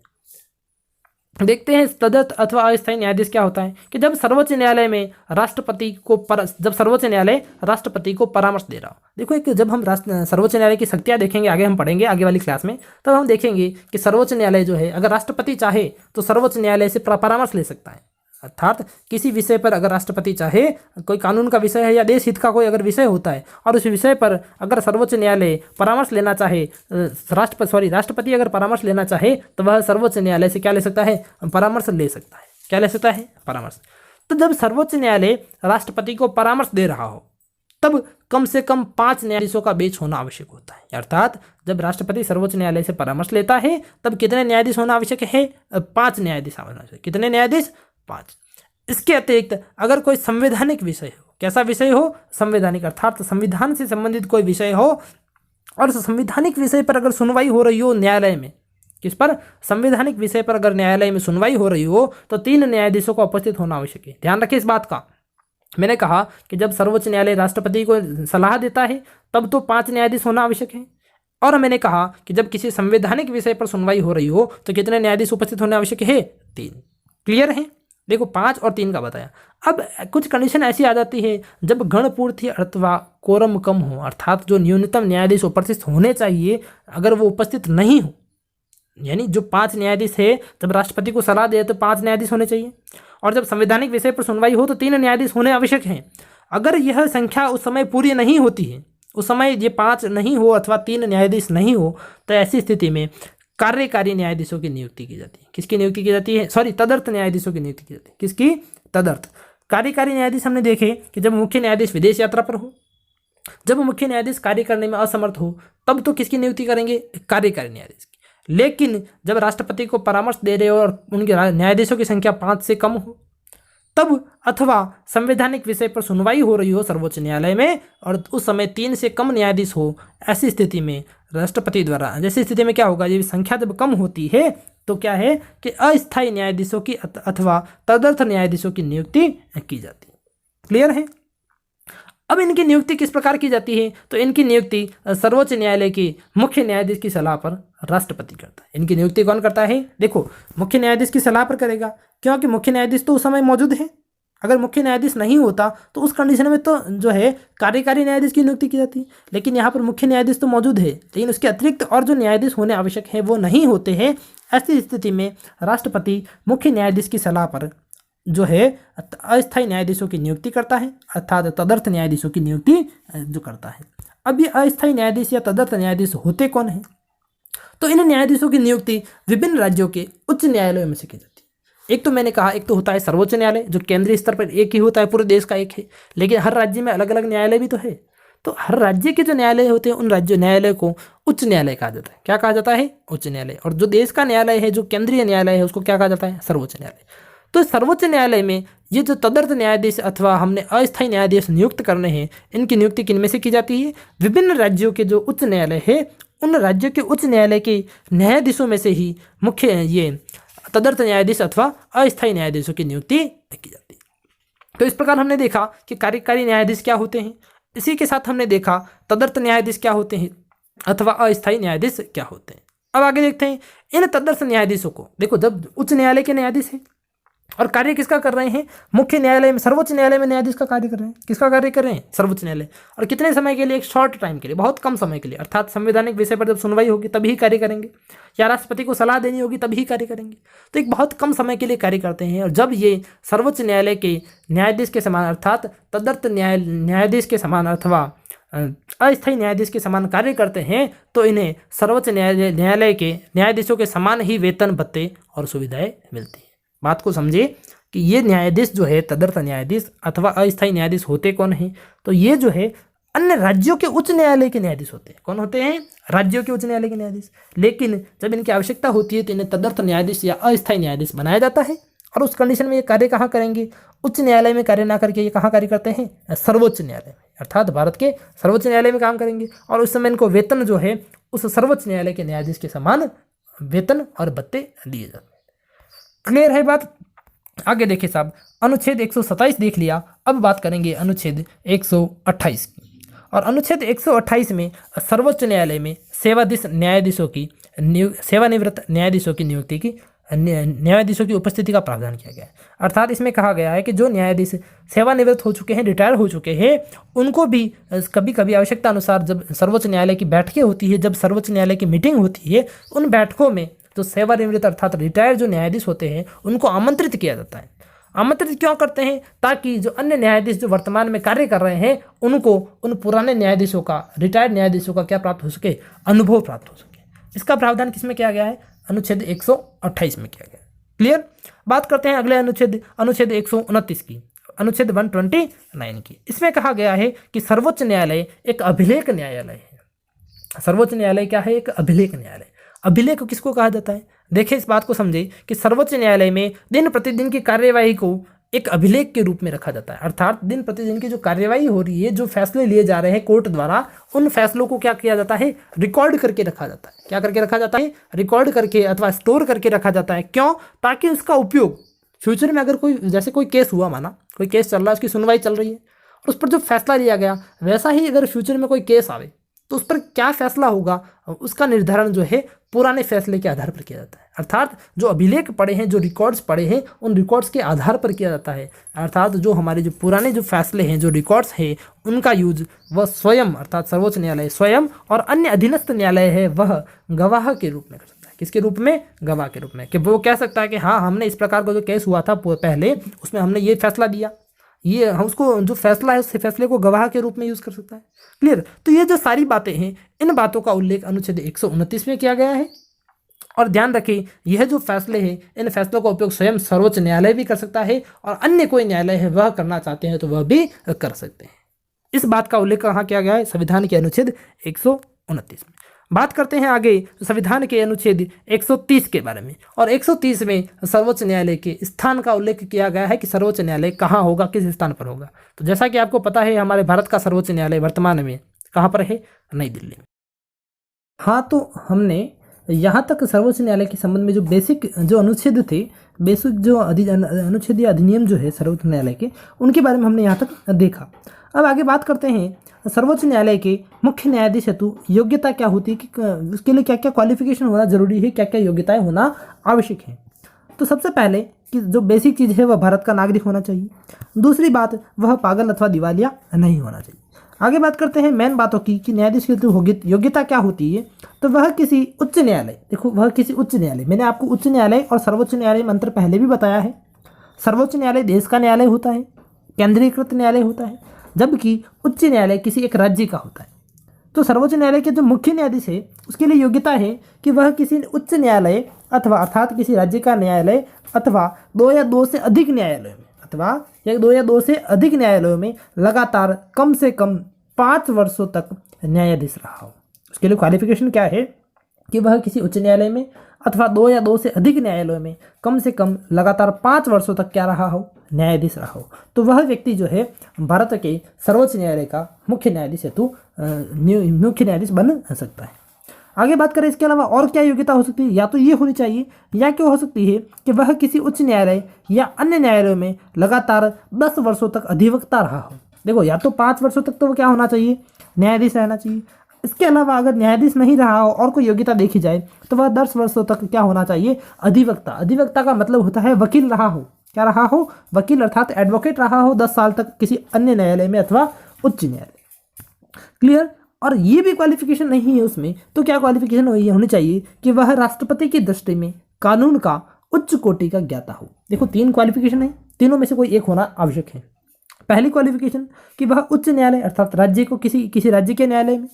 देखते हैं तदर्थ अथवा अस्थायी न्यायाधीश क्या होता है कि जब सर्वोच्च न्यायालय में राष्ट्रपति को जब सर्वोच्च न्यायालय राष्ट्रपति को परामर्श दे रहा हो। देखो, एक जब हम सर्वोच्च न्यायालय की शक्तियाँ देखेंगे, आगे हम पढ़ेंगे आगे वाली क्लास में, तब हम देखेंगे कि सर्वोच्च न्यायालय जो है, अगर राष्ट्रपति चाहे तो सर्वोच्च न्यायालय से परामर्श ले सकता है। अर्थात किसी विषय पर अगर राष्ट्रपति चाहे, कोई कानून का विषय है या देश हित का कोई अगर विषय होता है और उस विषय पर अगर सर्वोच्च न्यायालय परामर्श लेना चाहे, राष्ट्रपति अगर परामर्श लेना चाहे, तो वह सर्वोच्च न्यायालय से क्या ले सकता है? परामर्श ले सकता है। क्या ले सकता है? परामर्श। तो जब सर्वोच्च न्यायालय राष्ट्रपति को परामर्श दे रहा हो, तब कम से कम 5 न्यायाधीशों का बेंच होना आवश्यक होता है। अर्थात जब राष्ट्रपति सर्वोच्च न्यायालय से परामर्श लेता है, तब कितने न्यायाधीश होना आवश्यक है? 5 न्यायाधीश होना आवश्यक। कितने न्यायाधीश? 5। इसके अतिरिक्त अगर कोई संवैधानिक विषय हो, कैसा विषय हो? संवैधानिक, अर्थात संविधान से संबंधित कोई विषय हो और उस संवैधानिक विषय पर अगर सुनवाई हो रही हो न्यायालय में, किस पर? संवैधानिक विषय पर अगर न्यायालय में सुनवाई हो रही हो, तो 3 न्यायाधीशों को उपस्थित होना आवश्यक है। ध्यान रखिए इस बात का। मैंने कहा कि जब सर्वोच्च न्यायालय राष्ट्रपति को सलाह देता है, तब तो 5 न्यायाधीश होना आवश्यक है। और मैंने कहा कि जब किसी संवैधानिक विषय पर सुनवाई हो रही हो, तो कितने न्यायाधीश उपस्थित होने आवश्यक है? 3। क्लियर है? देखो, 5 और 3 का बताया। अब कुछ कंडीशन ऐसी आ जाती है जब गणपूर्ति अथवा कोरम कम हो, अर्थात जो न्यूनतम न्यायाधीश उपस्थित होने चाहिए, अगर वो उपस्थित नहीं हो, यानी जो 5 न्यायाधीश है, जब राष्ट्रपति को सलाह दे तो 5 न्यायाधीश होने चाहिए, और जब संवैधानिक विषय पर सुनवाई हो तो 3 न्यायाधीश होने आवश्यक हैं। अगर यह संख्या उस समय पूरी नहीं होती है, उस समय ये 5 नहीं हो अथवा 3 न्यायाधीश नहीं हो, तो ऐसी स्थिति में कार्यकारी न्यायाधीशों की नियुक्ति की जाती है। किसकी नियुक्ति की जाती है? तदर्थ न्यायाधीशों की नियुक्ति की जाती है। किसकी? तदर्थ। कार्यकारी न्यायाधीश हमने देखे कि जब मुख्य न्यायाधीश विदेश यात्रा पर हो, जब मुख्य न्यायाधीश कार्य करने में असमर्थ हो, तब तो किसकी नियुक्ति करेंगे? कार्यकारी न्यायाधीश की। लेकिन जब राष्ट्रपति को परामर्श दे रहे हो और उनके न्यायाधीशों की संख्या 5 से कम हो, तब अथवा संवैधानिक विषय पर सुनवाई हो रही हो सर्वोच्च न्यायालय में और उस समय 3 से कम न्यायाधीश हो, ऐसी स्थिति में राष्ट्रपति द्वारा, जैसी स्थिति में क्या होगा, ये संख्या जब कम होती है तो क्या है कि अस्थायी न्यायाधीशों की अथवा तदर्थ न्यायाधीशों की नियुक्ति की जाती है। क्लियर है? अब इनकी नियुक्ति किस प्रकार की जाती है? तो इनकी नियुक्ति सर्वोच्च न्यायालय की मुख्य न्यायाधीश की सलाह पर राष्ट्रपति करता है। इनकी नियुक्ति कौन करता है? देखो, मुख्य न्यायाधीश की सलाह पर करेगा, क्योंकि मुख्य न्यायाधीश तो उस समय मौजूद है। अगर मुख्य न्यायाधीश नहीं होता तो उस कंडीशन में तो जो है कार्यकारी न्यायाधीश की नियुक्ति की जाती है। लेकिन यहाँ पर मुख्य न्यायाधीश तो मौजूद है, लेकिन उसके अतिरिक्त और जो न्यायाधीश होने आवश्यक है वो नहीं होते हैं। ऐसी स्थिति में राष्ट्रपति मुख्य न्यायाधीश की सलाह पर जो है अस्थायी न्यायाधीशों की नियुक्ति करता है, अर्थात तदर्थ न्यायाधीशों की नियुक्ति जो करता है। अब ये अस्थायी न्यायाधीश या तदर्थ न्यायाधीश होते कौन हैं? तो इन न्यायाधीशों की नियुक्ति विभिन्न राज्यों के उच्च न्यायालयों में से की जाती है। एक तो मैंने कहा, एक तो होता है सर्वोच्च न्यायालय, जो केंद्रीय स्तर पर एक ही होता है, पूरे देश का एक है, लेकिन हर राज्य में अलग अलग न्यायालय भी तो है। तो हर राज्य के जो न्यायालय होते हैं, उन राज्य न्यायालय को उच्च न्यायालय कहा जाता है। क्या कहा जाता है? उच्च न्यायालय। और जो देश का न्यायालय है, जो केंद्रीय न्यायालय है, उसको क्या कहा जाता है? सर्वोच्च न्यायालय। तो सर्वोच्च न्यायालय में ये जो तदर्थ न्यायाधीश अथवा हमने अस्थायी न्यायाधीश नियुक्त करने हैं, इनकी नियुक्ति किन में से की जाती है? विभिन्न राज्यों के जो उच्च न्यायालय है, उन राज्यों के उच्च न्यायालय के न्यायाधीशों में से ही मुख्य ये तदर्थ न्यायाधीश अथवा अस्थायी न्यायाधीशों की नियुक्ति की जाती है। तो इस प्रकार हमने देखा कि कार्यकारी न्यायाधीश क्या होते हैं। इसी के साथ हमने देखा तदर्थ न्यायाधीश क्या होते हैं अथवा अस्थायी न्यायाधीश क्या होते हैं। अब आगे देखते हैं इन तदर्थ न्यायाधीशों को। देखो, जब उच्च न्यायालय के न्यायाधीश हैं, और कार्य किसका कर रहे हैं? मुख्य न्यायालय में, सर्वोच्च न्यायालय में न्यायाधीश का कार्य कर रहे हैं। किसका कार्य कर रहे हैं? सर्वोच्च न्यायालय। और कितने समय के लिए? एक शॉर्ट टाइम के लिए, बहुत कम समय के लिए, अर्थात संवैधानिक विषय पर जब सुनवाई होगी तभी कार्य करेंगे, या राष्ट्रपति को सलाह देनी होगी तभी कार्य करेंगे। तो एक बहुत कम समय के लिए कार्य करते हैं। और जब ये सर्वोच्च न्यायालय के न्यायाधीश के समान अर्थात तदर्थ न्यायाधीश के समान अथवा अस्थायी न्यायाधीश के समान कार्य करते हैं तो इन्हें सर्वोच्च न्यायालय के न्यायाधीशों के समान ही वेतन, भत्ते और सुविधाएं मिलती हैं। बात को समझिए कि ये न्यायाधीश जो है, तदर्थ न्यायाधीश अथवा अस्थायी न्यायाधीश होते कौन हैं? तो ये जो है अन्य राज्यों के उच्च न्यायालय के न्यायाधीश होते हैं। कौन होते हैं? राज्यों के उच्च न्यायालय के न्यायाधीश। लेकिन जब इनकी आवश्यकता होती है तो इन्हें तदर्थ न्यायाधीश या अस्थायी न्यायाधीश बनाया जाता है। और उस कंडीशन में ये कार्य कहाँ करेंगे? उच्च न्यायालय में कार्य ना करके ये कहाँ कार्य करते हैं? सर्वोच्च न्यायालय में, अर्थात भारत के सर्वोच्च न्यायालय में काम करेंगे। और उस समय इनको वेतन जो है उस सर्वोच्च न्यायालय के न्यायाधीश के समान वेतन और भत्ते दिए जाते हैं। क्लियर है बात? आगे देखिए साहब, अनुच्छेद 127 देख लिया। अब बात करेंगे अनुच्छेद 128 की। और अनुच्छेद 128 में सर्वोच्च न्यायालय में सेवानिवृत्त न्यायाधीशों की नियुक्ति की, न्यायाधीशों की उपस्थिति का प्रावधान किया गया है। अर्थात इसमें कहा गया है कि जो न्यायाधीश सेवानिवृत्त हो चुके हैं, रिटायर हो चुके हैं, उनको भी कभी कभी आवश्यकता अनुसार जब सर्वोच्च न्यायालय की बैठकें होती है, जब सर्वोच्च न्यायालय की मीटिंग होती है, उन बैठकों में जो सेवानिवृत्त अर्थात रिटायर जो न्यायाधीश होते हैं उनको आमंत्रित किया जाता है। आमंत्रित क्यों करते हैं? ताकि जो अन्य न्यायाधीश जो वर्तमान में कार्य कर रहे हैं उनको उन पुराने न्यायाधीशों का, रिटायर्ड न्यायाधीशों का क्या प्राप्त हो सके? अनुभव प्राप्त हो सके। इसका प्रावधान किसमें किया गया है? अनुच्छेद 128 में किया गया है। क्लियर? बात करते हैं अगले अनुच्छेद 129 की, अनुच्छेद 129 की। इसमें कहा गया है कि सर्वोच्च न्यायालय एक अभिलेख न्यायालय है। सर्वोच्च न्यायालय क्या है? एक अभिलेख न्यायालय। अभिलेख किसको कहा जाता है? देखिए इस बात को समझे कि सर्वोच्च न्यायालय में दिन प्रतिदिन की कार्यवाही को एक अभिलेख के रूप में रखा जाता है। अर्थात दिन प्रतिदिन की जो कार्यवाही हो रही है, जो फैसले लिए जा रहे हैं कोर्ट द्वारा, उन फैसलों को क्या किया जाता है? रिकॉर्ड करके रखा जाता है। क्या करके रखा जाता है? रिकॉर्ड करके अथवा स्टोर करके रखा जाता है। क्यों? ताकि उसका उपयोग फ्यूचर में अगर कोई, जैसे कोई केस हुआ, माना कोई केस चल रहा है, उसकी सुनवाई चल रही है और उस पर जो फैसला लिया गया, वैसा ही अगर फ्यूचर में कोई केस आवे तो उस पर क्या फैसला होगा, उसका निर्धारण जो है पुराने फैसले के आधार पर किया जाता है। अर्थात जो अभिलेख पड़े हैं, जो रिकॉर्ड्स पड़े हैं, उन रिकॉर्ड्स के आधार पर किया जाता है। अर्थात जो हमारे जो पुराने जो फैसले हैं, जो रिकॉर्ड्स हैं, उनका यूज वह स्वयं अर्थात सर्वोच्च न्यायालय स्वयं और अन्य अधीनस्थ न्यायालय है वह गवाह के रूप में कर सकता है। किसके रूप में? गवाह के रूप में। कि वो कह सकता है कि हाँ, हमने इस प्रकार का जो केस हुआ था पहले, उसमें हमने ये फैसला दिया, ये हम उसको जो फैसला है उस फैसले को गवाह के रूप में यूज कर सकता है। क्लियर? तो ये जो सारी बातें हैं, इन बातों का उल्लेख अनुच्छेद 129 में किया गया है। और ध्यान रखें, यह जो फैसले हैं, इन फैसलों का उपयोग स्वयं सर्वोच्च न्यायालय भी कर सकता है और अन्य कोई न्यायालय है वह करना चाहते हैं तो वह भी कर सकते हैं। इस बात का उल्लेख कहाँ किया गया है? संविधान के अनुच्छेद 129 में। बात करते हैं आगे संविधान के अनुच्छेद 130 के बारे में। और 130 में सर्वोच्च न्यायालय के स्थान का उल्लेख किया गया है कि सर्वोच्च न्यायालय कहाँ होगा, किस स्थान पर होगा। तो जैसा कि आपको पता है, हमारे भारत का सर्वोच्च न्यायालय वर्तमान में कहाँ पर है? नई दिल्ली में। हाँ, तो हमने यहाँ तक सर्वोच्च न्यायालय के संबंध में जो बेसिक जो अनुच्छेद थे, बेसिक जो अनुच्छेद या अधिनियम जो है सर्वोच्च न्यायालय के, उनके बारे में हमने यहाँ तक देखा। अब आगे बात करते हैं सर्वोच्च न्यायालय के मुख्य न्यायाधीश हेतु योग्यता क्या होती है, कि उसके लिए क्या क्या क्वालिफिकेशन होना जरूरी है, क्या क्या योग्यताएं होना आवश्यक है। तो सबसे पहले कि जो बेसिक चीज़ है वह भारत का नागरिक होना चाहिए। दूसरी बात, वह पागल अथवा दिवालिया नहीं होना चाहिए। आगे बात करते हैं मेन बातों की कि न्यायाधीश की योग्यता क्या होती है। तो वह किसी उच्च न्यायालय, देखो वह किसी उच्च न्यायालय, मैंने आपको उच्च न्यायालय और सर्वोच्च न्यायालय में अंतर पहले भी बताया है। सर्वोच्च न्यायालय देश का न्यायालय होता है, केंद्रीकृत न्यायालय होता है, जबकि उच्च न्यायालय किसी एक राज्य का होता है। तो सर्वोच्च न्यायालय के जो मुख्य न्यायाधीश है उसके लिए योग्यता है कि वह किसी उच्च न्यायालय अथवा अर्थात किसी राज्य का न्यायालय अथवा 2 या 2 से अधिक न्यायालयों में अथवा 2 या 2 से अधिक न्यायालयों में लगातार कम से कम 5 वर्षों तक न्यायाधीश रहा हो। उसके लिए क्वालिफिकेशन क्या है कि वह किसी उच्च न्यायालय में अथवा 2 या 2 से अधिक न्यायालयों में कम से कम लगातार 5 वर्षों तक क्या रहा हो, न्यायाधीश रहा हो। तो वह व्यक्ति जो है भारत के सर्वोच्च न्यायालय का मुख्य न्यायाधीश हेतु मुख्य न्यायाधीश बन सकता है। आगे बात करें इसके अलावा और क्या योग्यता हो सकती है, या तो ये होनी चाहिए या क्या हो सकती है कि वह किसी उच्च न्यायालय या अन्य न्यायालयों में लगातार 10 वर्षों तक अधिवक्ता रहा हो। देखो, या तो 5 वर्षों तक तो वो क्या होना चाहिए, न्यायाधीश रहना चाहिए। इसके अलावा अगर न्यायाधीश नहीं रहा हो और कोई योग्यता देखी जाए तो वह 10 वर्षों तक क्या होना चाहिए, अधिवक्ता। अधिवक्ता का मतलब होता है वकील रहा हो। क्या रहा हो, वकील अर्थात एडवोकेट रहा हो 10 साल तक किसी अन्य न्यायालय में अथवा उच्च न्यायालय। क्लियर। और ये भी क्वालिफिकेशन नहीं है उसमें, तो क्या क्वालिफिकेशन होनी चाहिए कि वह राष्ट्रपति की दृष्टि में कानून का उच्च कोटि का ज्ञाता हो। देखो 3 क्वालिफिकेशन है, तीनों में से कोई एक होना आवश्यक है। पहली क्वालिफिकेशन कि वह उच्च न्यायालय अर्थात राज्य को किसी राज्य के न्यायालय में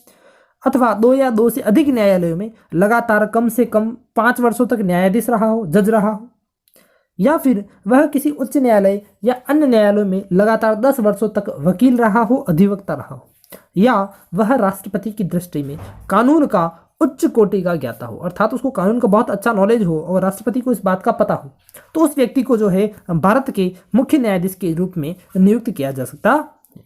अथवा 2 या 2 से अधिक न्यायालयों में लगातार कम से कम 5 वर्षों तक न्यायाधीश रहा हो, जज रहा हो, या फिर वह किसी उच्च न्यायालय या अन्य न्यायालयों में लगातार 10 वर्षों तक वकील रहा हो, अधिवक्ता रहा हो, या वह राष्ट्रपति की दृष्टि में कानून का उच्च कोटि का ज्ञाता हो अर्थात उसको कानून का बहुत अच्छा नॉलेज हो और राष्ट्रपति को इस बात का पता हो, तो उस व्यक्ति को जो है भारत के मुख्य न्यायाधीश के रूप में नियुक्त किया जा सकता है।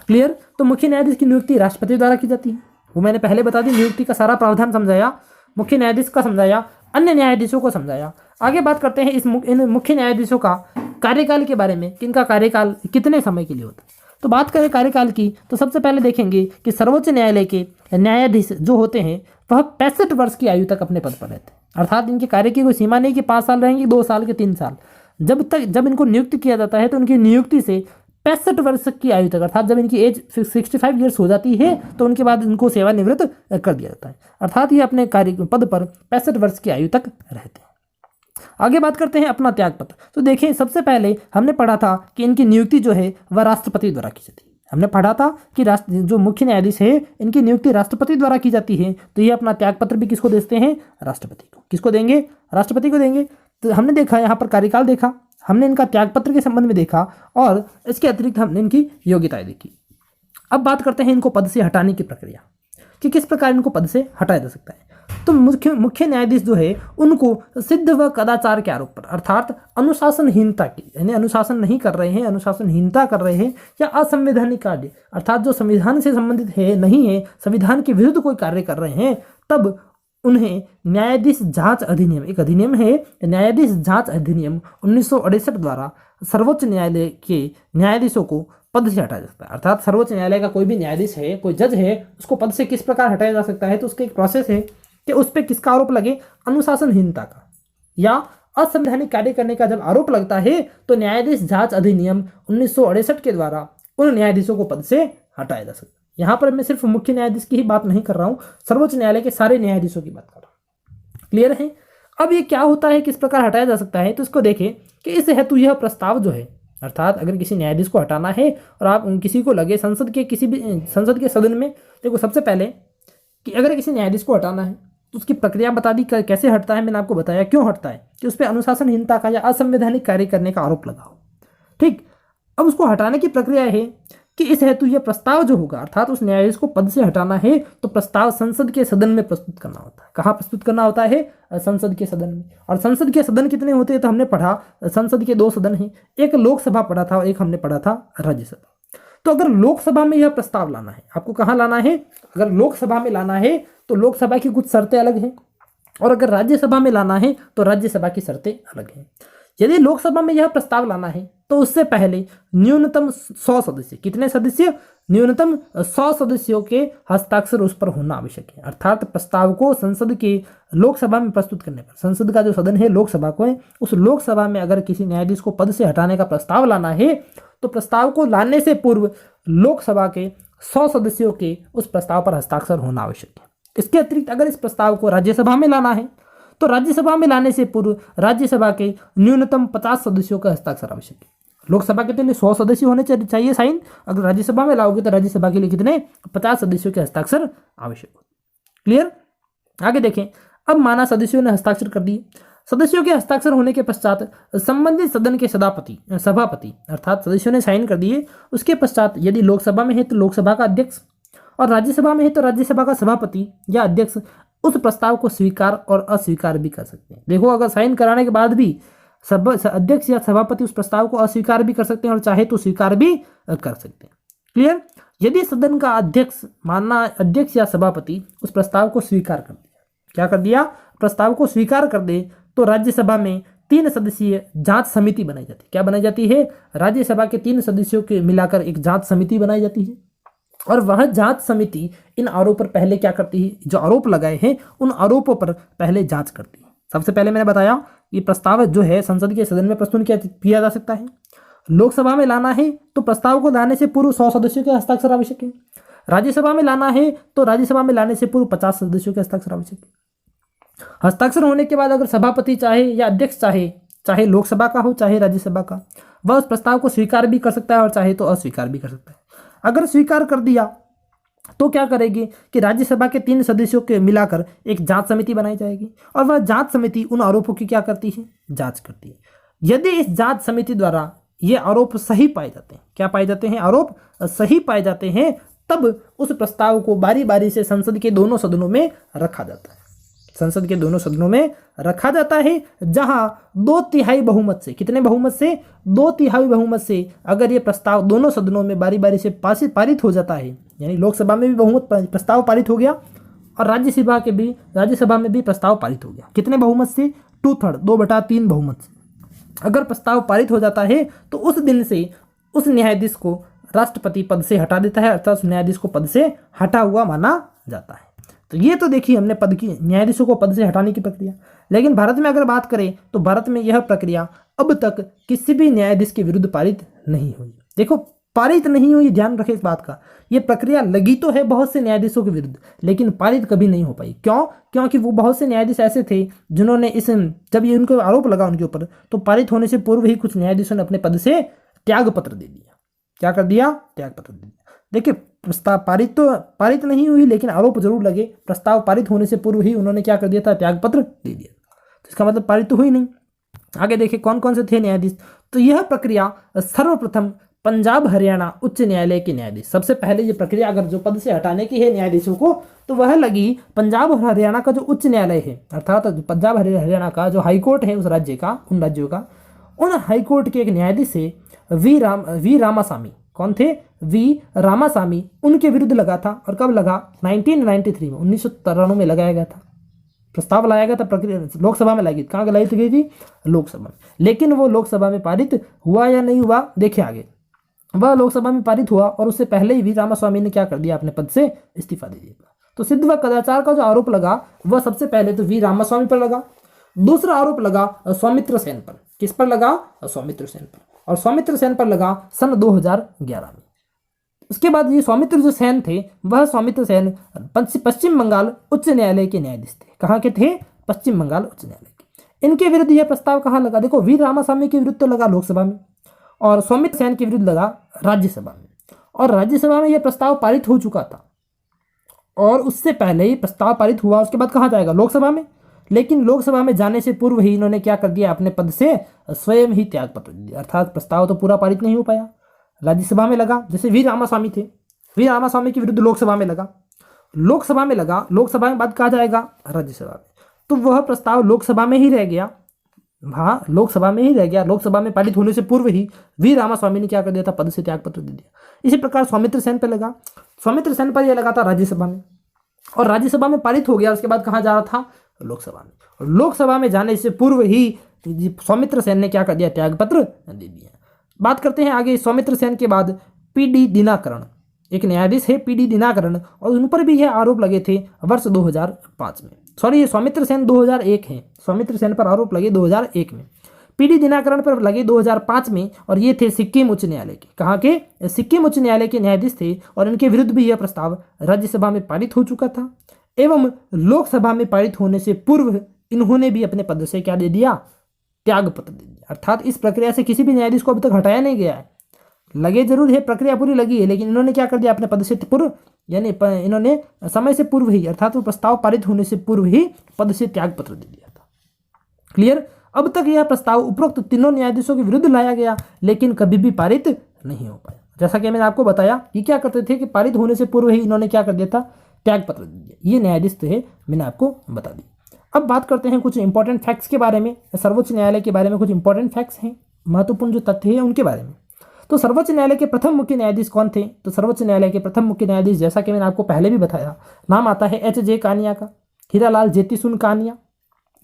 क्लियर। तो मुख्य न्यायाधीश की नियुक्ति राष्ट्रपति द्वारा की जाती है, वो मैंने पहले बता दी, नियुक्ति का सारा प्रावधान समझाया, मुख्य न्यायाधीश का समझाया, अन्य न्यायाधीशों को समझाया। आगे बात करते हैं इन मुख्य न्यायाधीशों का कार्यकाल के बारे में, कि इनका कार्यकाल कितने समय के लिए होता है। तो बात करें कार्यकाल की, तो सबसे पहले देखेंगे कि सर्वोच्च न्यायालय के न्यायाधीश जो होते हैं वह 65 वर्ष की आयु तक अपने पद पर रहते हैं, अर्थात इनके कार्य की कोई सीमा नहीं कि 5 साल रहेंगे, 2 साल के 3 साल। जब इनको नियुक्त किया जाता है तो उनकी नियुक्ति से 65 वर्ष की आयु तक अर्थात जब इनकी एज 65 ईयर्स हो जाती है तो उनके बाद इनको सेवानिवृत्त कर दिया जाता है, अर्थात ये अपने कार्य पद पर 65 वर्ष की आयु तक रहते हैं। आगे बात करते हैं अपना त्यागपत्र। तो देखें सबसे पहले हमने पढ़ा था कि इनकी नियुक्ति जो है वह राष्ट्रपति द्वारा की जाती है। हमने पढ़ा था कि जो मुख्य न्यायाधीश है इनकी नियुक्ति राष्ट्रपति द्वारा की जाती है, तो ये अपना त्यागपत्र भी किसको देते हैं, राष्ट्रपति को। किसको देंगे, राष्ट्रपति को देंगे। तो हमने देखा यहाँ पर कार्यकाल देखा, हमने इनका त्यागपत्र के संबंध में देखा और इसके अतिरिक्त हमने इनकी योग्यताएं देखी। अब बात करते हैं इनको पद से हटाने की प्रक्रिया, कि किस प्रकार इनको पद से हटाया जा सकता है। तो मुख्य न्यायाधीश जो है उनको सिद्ध व कदाचार के आरोप पर अर्थात अनुशासनहीनता की, यानी अनुशासन नहीं कर रहे हैं, अनुशासनहीनता कर रहे हैं, या असंवैधानिक कार्य अर्थात जो संविधान से संबंधित है नहीं है, संविधान के विरुद्ध कोई कार्य कर रहे हैं, तब उन्हें न्यायाधीश जांच अधिनियम, एक अधिनियम है न्यायाधीश जांच अधिनियम 1968 द्वारा सर्वोच्च न्यायालय के न्यायाधीशों को पद से हटाया जा सकता है। अर्थात सर्वोच्च न्यायालय का कोई भी न्यायाधीश है, कोई जज है, उसको पद से किस प्रकार हटाया जा सकता है, तो उसका एक प्रोसेस है कि उस पर किसका आरोप लगे, अनुशासनहीनता का या असंवैधानिक कार्य करने का जब आरोप लगता है तो न्यायाधीश जांच अधिनियम 1968 के द्वारा उन न्यायाधीशों को पद से हटाया जा सकता है। यहाँ पर मैं सिर्फ मुख्य न्यायाधीश की ही बात नहीं कर रहा हूँ, सर्वोच्च न्यायालय के सारे न्यायाधीशों की बात कर रहा हूँ। क्लियर है। अब ये क्या होता है, किस प्रकार हटाया जा सकता है, तो इसको देखें कि इस हेतु यह प्रस्ताव जो है अर्थात अगर किसी न्यायाधीश को हटाना है और आप किसी को लगे संसद के किसी भी संसद के सदन में, देखो सबसे पहले कि अगर किसी न्यायाधीश को हटाना है तो उसकी प्रक्रिया बता दी, कैसे हटता है मैंने आपको बताया, क्यों हटता है कि उस पर अनुशासनहीनता का या असंवैधानिक कार्य करने का आरोप लगा हो। ठीक, अब उसको हटाने की प्रक्रिया है कि इस हेतु यह प्रस्ताव जो होगा अर्थात उस न्यायाधीश को पद से हटाना है तो प्रस्ताव संसद के सदन में प्रस्तुत करना होता है। कहाँ प्रस्तुत करना होता है, संसद के सदन में। और संसद के सदन कितने होते हैं, तो हमने पढ़ा संसद के 2 सदन हैं, एक लोकसभा पढ़ा था और एक हमने पढ़ा था राज्यसभा। तो अगर लोकसभा में यह प्रस्ताव लाना है, आपको कहाँ लाना है, अगर लोकसभा में लाना है तो लोकसभा की कुछ शर्तें अलग हैं, और अगर राज्यसभा में लाना है तो राज्यसभा की शर्तें अलग हैं। यदि लोकसभा में यह प्रस्ताव लाना है तो उससे पहले न्यूनतम 100 सदस्य, कितने सदस्य, न्यूनतम 100 सदस्यों के हस्ताक्षर उस पर होना आवश्यक है। अर्थात प्रस्ताव को संसद के लोकसभा में प्रस्तुत करने पर, संसद का जो सदन है लोकसभा को है, उस लोकसभा में अगर किसी न्यायाधीश को पद से हटाने का प्रस्ताव लाना है तो प्रस्ताव को लाने से पूर्व लोकसभा के 100 सदस्यों के उस प्रस्ताव पर हस्ताक्षर होना आवश्यक है। इसके अतिरिक्त अगर इस प्रस्ताव को राज्यसभा में लाना है तो राज्यसभा में लाने से पूर्व राज्यसभा के न्यूनतम 50 सदस्यों का हस्ताक्षर आवश्यक है। लोकसभा के लिए 100 सदस्य होने चाहिए साइन, अगर राज्यसभा में लाओगे तो राज्यसभा के लिए कितने, 50 सदस्यों के हस्ताक्षर आवश्यक हो। क्लियर। आगे देखें, अब माना सदस्यों ने हस्ताक्षर कर दिए, सदस्यों के हस्ताक्षर होने के पश्चात संबंधित सदन के सभापति अर्थात सदस्यों ने साइन कर दिए, उसके पश्चात यदि लोकसभा में है तो लोकसभा का अध्यक्ष और राज्यसभा में है तो राज्यसभा का सभापति या अध्यक्ष उस प्रस्ताव को स्वीकार और अस्वीकार भी कर सकते हैं। देखो अगर साइन कराने के बाद भी अध्यक्ष या सभापति उस प्रस्ताव को अस्वीकार भी कर सकते हैं और चाहे तो स्वीकार भी कर सकते हैं। क्लियर। यदि सदन का अध्यक्ष या सभापति उस प्रस्ताव को स्वीकार कर दिया, क्या कर दिया, प्रस्ताव को स्वीकार कर दे, तो राज्यसभा में 3 सदस्यीय जांच समिति बनाई जाती है। क्या बनाई जाती है, राज्यसभा के 3 सदस्यों के मिलाकर एक जांच समिति बनाई जाती है और वह जांच समिति इन आरोपों पर पहले क्या करती है, जो आरोप लगाए हैं उन आरोपों पर पहले जांच करती है। सबसे पहले मैंने बताया कि प्रस्ताव जो है संसद के सदन में प्रस्तुत किया जा सकता है। लोकसभा में लाना है तो प्रस्ताव को लाने से पूर्व 100 सदस्यों के हस्ताक्षर आवश्यक है। राज्यसभा में लाना है तो राज्यसभा में लाने से पूर्व 50 सदस्यों के हस्ताक्षर आवश्यक है। हस्ताक्षर होने के बाद अगर सभापति चाहे या अध्यक्ष चाहे लोकसभा का हो चाहे राज्यसभा का, वह उस प्रस्ताव को स्वीकार भी कर सकता है और चाहे तो अस्वीकार भी कर सकता है। अगर स्वीकार कर दिया तो क्या करेगी कि राज्यसभा के 3 सदस्यों के मिलाकर एक जांच समिति बनाई जाएगी और वह जांच समिति उन आरोपों की क्या करती है, जांच करती है। यदि इस जांच समिति द्वारा ये आरोप सही पाए जाते हैं, क्या पाए जाते हैं, आरोप सही पाए जाते हैं, तब उस प्रस्ताव को बारी बारी से संसद के दोनों सदनों में रखा जाता है। संसद के दोनों सदनों में रखा जाता है, जहां 2/3 बहुमत से, कितने बहुमत से, 2/3 बहुमत से अगर ये प्रस्ताव दोनों सदनों में बारी बारी से पारित हो जाता है, यानी लोकसभा में भी बहुमत प्रस्ताव पारित हो गया और राज्यसभा में भी प्रस्ताव पारित हो गया, कितने बहुमत से, 2/3 2/3 बहुमत से अगर प्रस्ताव पारित हो जाता है तो उस दिन से उस न्यायाधीश को राष्ट्रपति पद से हटा देता है, अर्थात उस न्यायाधीश को पद से हटा हुआ माना जाता है। तो ये तो देखिए हमने पद की न्यायाधीशों को पद से हटाने की प्रक्रिया। लेकिन भारत में अगर बात करें तो भारत में यह प्रक्रिया अब तक किसी भी न्यायाधीश के विरुद्ध पारित नहीं हुई। देखो पारित नहीं हुई, ध्यान रखें इस बात का। ये प्रक्रिया लगी तो है बहुत से न्यायाधीशों के विरुद्ध, लेकिन पारित कभी नहीं हो पाई। क्यों? क्योंकि वो बहुत से न्यायाधीश ऐसे थे जिन्होंने जब ये उनको आरोप लगा उनके ऊपर, तो पारित होने से पूर्व ही कुछ न्यायाधीशों ने अपने पद से त्याग पत्र दे दिया। क्या कर दिया? त्याग पत्र दे दिया। देखिए प्रस्ताव पारित नहीं हुई, लेकिन आरोप जरूर लगे। प्रस्ताव पारित होने से पूर्व ही उन्होंने क्या कर दिया था? त्याग पत्र दे दिया। तो इसका मतलब पारित तो हुई नहीं। आगे देखिए कौन कौन से थे न्यायाधीश। तो यह प्रक्रिया सर्वप्रथम पंजाब हरियाणा उच्च न्यायालय के न्यायाधीश, सबसे पहले ये प्रक्रिया अगर जो पद से हटाने की है न्यायाधीशों को, तो वह लगी पंजाब और हरियाणा का जो उच्च न्यायालय है, अर्थात पंजाब हरियाणा का जो हाईकोर्ट है उस राज्य का, उन राज्यों का, उन हाईकोर्ट के एक न्यायाधीश से वी रामासामी। कौन थे? वी रामासामी। उनके विरुद्ध लगा था। और कब लगा? 1993 में, 1993 में लगाया गया था। प्रस्ताव लाया गया था, प्रक्रिया लोकसभा में लाई गई। कहाँ लाई गई थी? लोकसभा में। लेकिन वो लोकसभा में पारित हुआ या नहीं हुआ, देखिए आगे। वह लोकसभा में पारित हुआ और उससे पहले ही वी रामास्वामी ने क्या कर दिया? अपने पद से इस्तीफा दे दिया। तो सिद्ध व कदाचार का जो आरोप लगा वह सबसे पहले तो वी रामास्वामी पर लगा। दूसरा आरोप लगा सौमित्र सेन पर। किस पर लगा? सौमित्र सेन पर। और सौमित्र सेन पर लगा सन 2011 में। उसके बाद ये सौमित्र जो सेन थे, वह सौमित्र सेन पश्चिम बंगाल उच्च न्यायालय के न्यायाधीश थे। कहाँ के थे? पश्चिम बंगाल उच्च न्यायालय के। इनके विरुद्ध यह प्रस्ताव कहाँ लगा? देखो वी रामास्वामी के विरुद्ध तो लगा लोकसभा में और सौमित्र सेन के विरुद्ध लगा राज्यसभा में। और राज्यसभा में यह प्रस्ताव पारित हो चुका था और उससे पहले ही प्रस्ताव पारित हुआ। उसके बाद कहाँ जाएगा? लोकसभा में। लेकिन लोकसभा में जाने से पूर्व ही इन्होंने क्या कर दिया? अपने पद से स्वयं ही त्याग पत्र दे दिया, अर्थात प्रस्ताव तो पूरा पारित नहीं हो पाया। राज्यसभा में लगा, जैसे वी रामास्वामी थे, वी रामास्वामी के विरुद्ध लोकसभा में लगा, लोकसभा में बाद कहा जाएगा? राज्यसभा में। तो वह प्रस्ताव लोकसभा में ही रह गया। हाँ, लोकसभा में ही रह गया। लोकसभा में पारित होने से पूर्व ही वी रामास्वामी ने क्या कर दिया था? पद से त्याग पत्र दे दिया। इसी प्रकार सौमित्र सेन पर लगा। सौमित्र सेन पर यह लगा था राज्यसभा में और राज्यसभा में पारित हो गया। उसके बाद कहाँ जा रहा था? लोकसभा में। और लोकसभा में जाने से पूर्व ही सौमित्र सेन ने क्या कर दिया? त्याग पत्र दे दिया। बात करते हैं आगे। सौमित्र सेन के बाद पीडी दिनाकरण, एक न्यायाधीश है पीडी दिनाकरण, और उन पर भी यह आरोप लगे थे वर्ष 2005 में। सॉरी, ये सौमित्र सेन 2001 है। सौमित्र सेन पर आरोप लगे 2001 में, पीडी दिनाकरण पर लगे 2005 में। और ये थे सिक्किम उच्च न्यायालय के। कहाँ के? सिक्किम उच्च न्यायालय के न्यायाधीश थे और इनके विरुद्ध भी यह प्रस्ताव राज्यसभा में पारित हो चुका था एवं लोकसभा में पारित होने से पूर्व इन्होंने भी अपने पद से क्या दे दिया? त्याग पत्र दे दिया। अर्थात इस प्रक्रिया से किसी भी न्यायाधीश को अभी तक हटाया नहीं गया है। लगे जरूर है, प्रक्रिया पूरी लगी है, लेकिन इन्होंने क्या कर दिया? अपने पद से पूर्व, यानी इन्होंने समय से पूर्व ही, अर्थात वो प्रस्ताव पारित होने से पूर्व ही पद से त्याग पत्र दे दिया था। क्लियर? अब तक यह प्रस्ताव उपरोक्त तीनों न्यायाधीशों के विरुद्ध लाया गया, लेकिन कभी भी पारित नहीं हो पाया। जैसा कि मैंने आपको बताया कि क्या करते थे कि पारित होने से पूर्व ही इन्होंने क्या कर दिया था? त्याग पत्र दे दिया। ये न्यायाधीश थे, मैंने आपको बता दी। अब बात करते हैं कुछ इंपॉर्टेंट फैक्ट्स के बारे में। सर्वोच्च न्यायालय के बारे में कुछ इंपॉर्टेंट फैक्ट्स हैं, महत्वपूर्ण जो तथ्य हैं उनके बारे में। तो सर्वोच्च न्यायालय के प्रथम मुख्य न्यायाधीश कौन थे? तो सर्वोच्च न्यायालय के प्रथम मुख्य न्यायाधीश, जैसा कि मैंने आपको पहले भी बताया, नाम आता है एच.जे. कानिया का, हीरालाल जेतिसुन कानिया।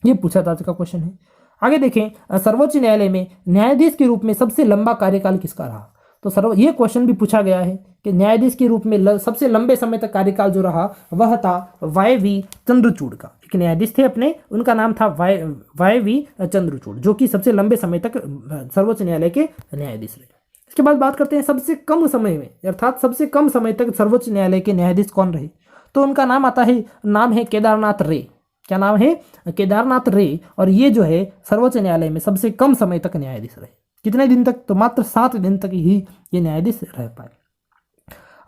ये पूछा जा चुका क्वेश्चन है। आगे देखें, सर्वोच्च न्यायालय में न्यायाधीश के रूप में सबसे लंबा कार्यकाल किसका रहा? तो ये क्वेश्चन भी पूछा गया है कि न्यायाधीश के रूप में सबसे लंबे समय तक कार्यकाल जो रहा वह था वाई.वी. चंद्रचूड़ का। एक न्यायाधीश थे अपने, उनका नाम था वाई.वी. चंद्रचूड़, जो कि सबसे लंबे समय तक सर्वोच्च न्यायालय के न्यायाधीश रहे। इसके बाद बात करते हैं सबसे कम समय में, अर्थात सबसे कम समय तक सर्वोच्च न्यायालय के न्यायाधीश कौन रहे। तो उनका नाम है केदारनाथ रे। क्या नाम है? केदारनाथ रे। और ये जो है सर्वोच्च न्यायालय में सबसे कम समय तक न्यायाधीश रहे। कितने दिन तक? तो मात्र 7 दिन तक ही ये न्यायाधीश रह पाए।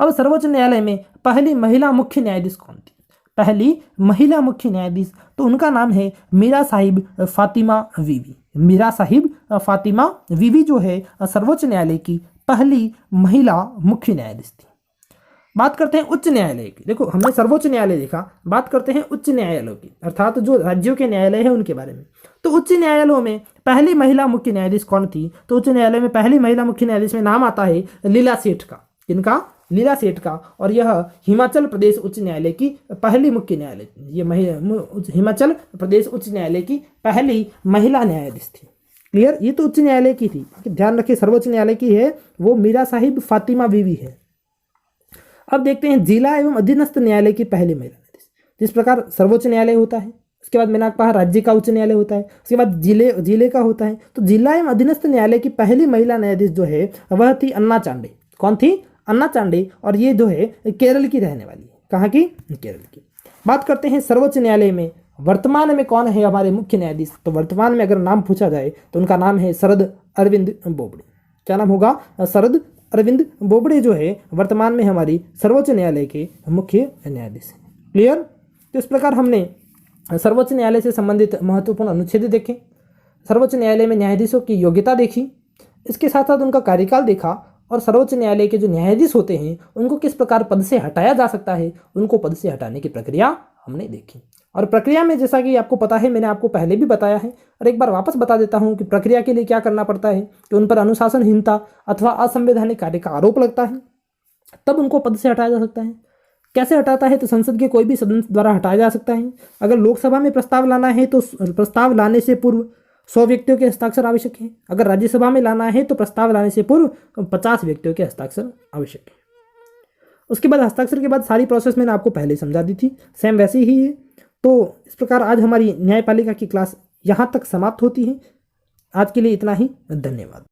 अब सर्वोच्च न्यायालय में पहली महिला मुख्य न्यायाधीश कौन थी? पहली महिला मुख्य न्यायाधीश, तो उनका नाम है मीरा साहिब फातिमा बीवी। मीरा साहिब फातिमा बीवी जो है सर्वोच्च न्यायालय की पहली महिला मुख्य न्यायाधीश थी। बात करते हैं उच्च न्यायालय की। देखो, हमने सर्वोच्च न्यायालय देखा, बात करते हैं उच्च न्यायालयों की, अर्थात जो राज्यों के न्यायालय है उनके बारे में। तो उच्च न्यायालयों में पहली महिला मुख्य न्यायाधीश कौन थी? तो उच्च न्यायालय में पहली महिला मुख्य न्यायाधीश में नाम आता है लीला सेठ का। किनका? लीला सेठ का। और यह हिमाचल प्रदेश उच्च न्यायालय की पहली मुख्य न्यायालय, ये हिमाचल प्रदेश उच्च न्यायालय की पहली महिला न्यायाधीश थी। क्लियर? ये तो उच्च न्यायालय की थी, ध्यान रखिए सर्वोच्च न्यायालय की है वो मीरा साहिब फातिमा बीवी है। अब देखते हैं जिला एवं अधीनस्थ न्यायालय की पहली महिला न्यायाधीश। जिस प्रकार सर्वोच्च न्यायालय होता है, उसके बाद मैंने कहा राज्य का उच्च न्यायालय होता है, उसके बाद जिले का होता है, तो जिला एवं अधीनस्थ न्यायालय की पहली महिला न्यायाधीश जो है वह थी अन्ना चांडे। कौन थी? अन्ना चांडे। और ये जो है केरल की रहने वाली है। कहाँ की? केरल की। बात करते हैं सर्वोच्च न्यायालय में वर्तमान में कौन है हमारे मुख्य न्यायाधीश। तो वर्तमान में अगर नाम पूछा जाए तो उनका नाम है शरद अरविंद बोबड़े। क्या नाम होगा? शरद अरविंद बोबड़े जो है वर्तमान में हमारी सर्वोच्च न्यायालय के मुख्य न्यायाधीश हैं। क्लियर? तो इस प्रकार हमने सर्वोच्च न्यायालय से संबंधित महत्वपूर्ण अनुच्छेद देखे, सर्वोच्च न्यायालय में न्यायाधीशों की योग्यता देखी, इसके साथ साथ उनका कार्यकाल देखा, और सर्वोच्च न्यायालय के जो न्यायाधीश होते हैं उनको किस प्रकार पद से हटाया जा सकता है, उनको पद से हटाने की प्रक्रिया हमने देखी। और प्रक्रिया में जैसा कि आपको पता है, मैंने आपको पहले भी बताया है और एक बार वापस बता देता हूं कि प्रक्रिया के लिए क्या करना पड़ता है कि उन पर अनुशासनहीनता अथवा असंवैधानिक कार्य का आरोप लगता है, तब उनको पद से हटाया जा सकता है। कैसे हटाता है? तो संसद के कोई भी सदस्य द्वारा हटाया जा सकता है। अगर लोकसभा में प्रस्ताव लाना है तो प्रस्ताव लाने से पूर्व 100 व्यक्तियों के हस्ताक्षर आवश्यक है। अगर राज्यसभा में लाना है तो प्रस्ताव लाने से पूर्व 50 व्यक्तियों के हस्ताक्षर आवश्यक है। उसके बाद हस्ताक्षर के बाद सारी प्रोसेस मैंने आपको पहले समझा दी थी, सेम वैसी ही है। तो इस प्रकार आज हमारी न्यायपालिका की क्लास यहाँ तक समाप्त होती है। आज के लिए इतना ही, धन्यवाद।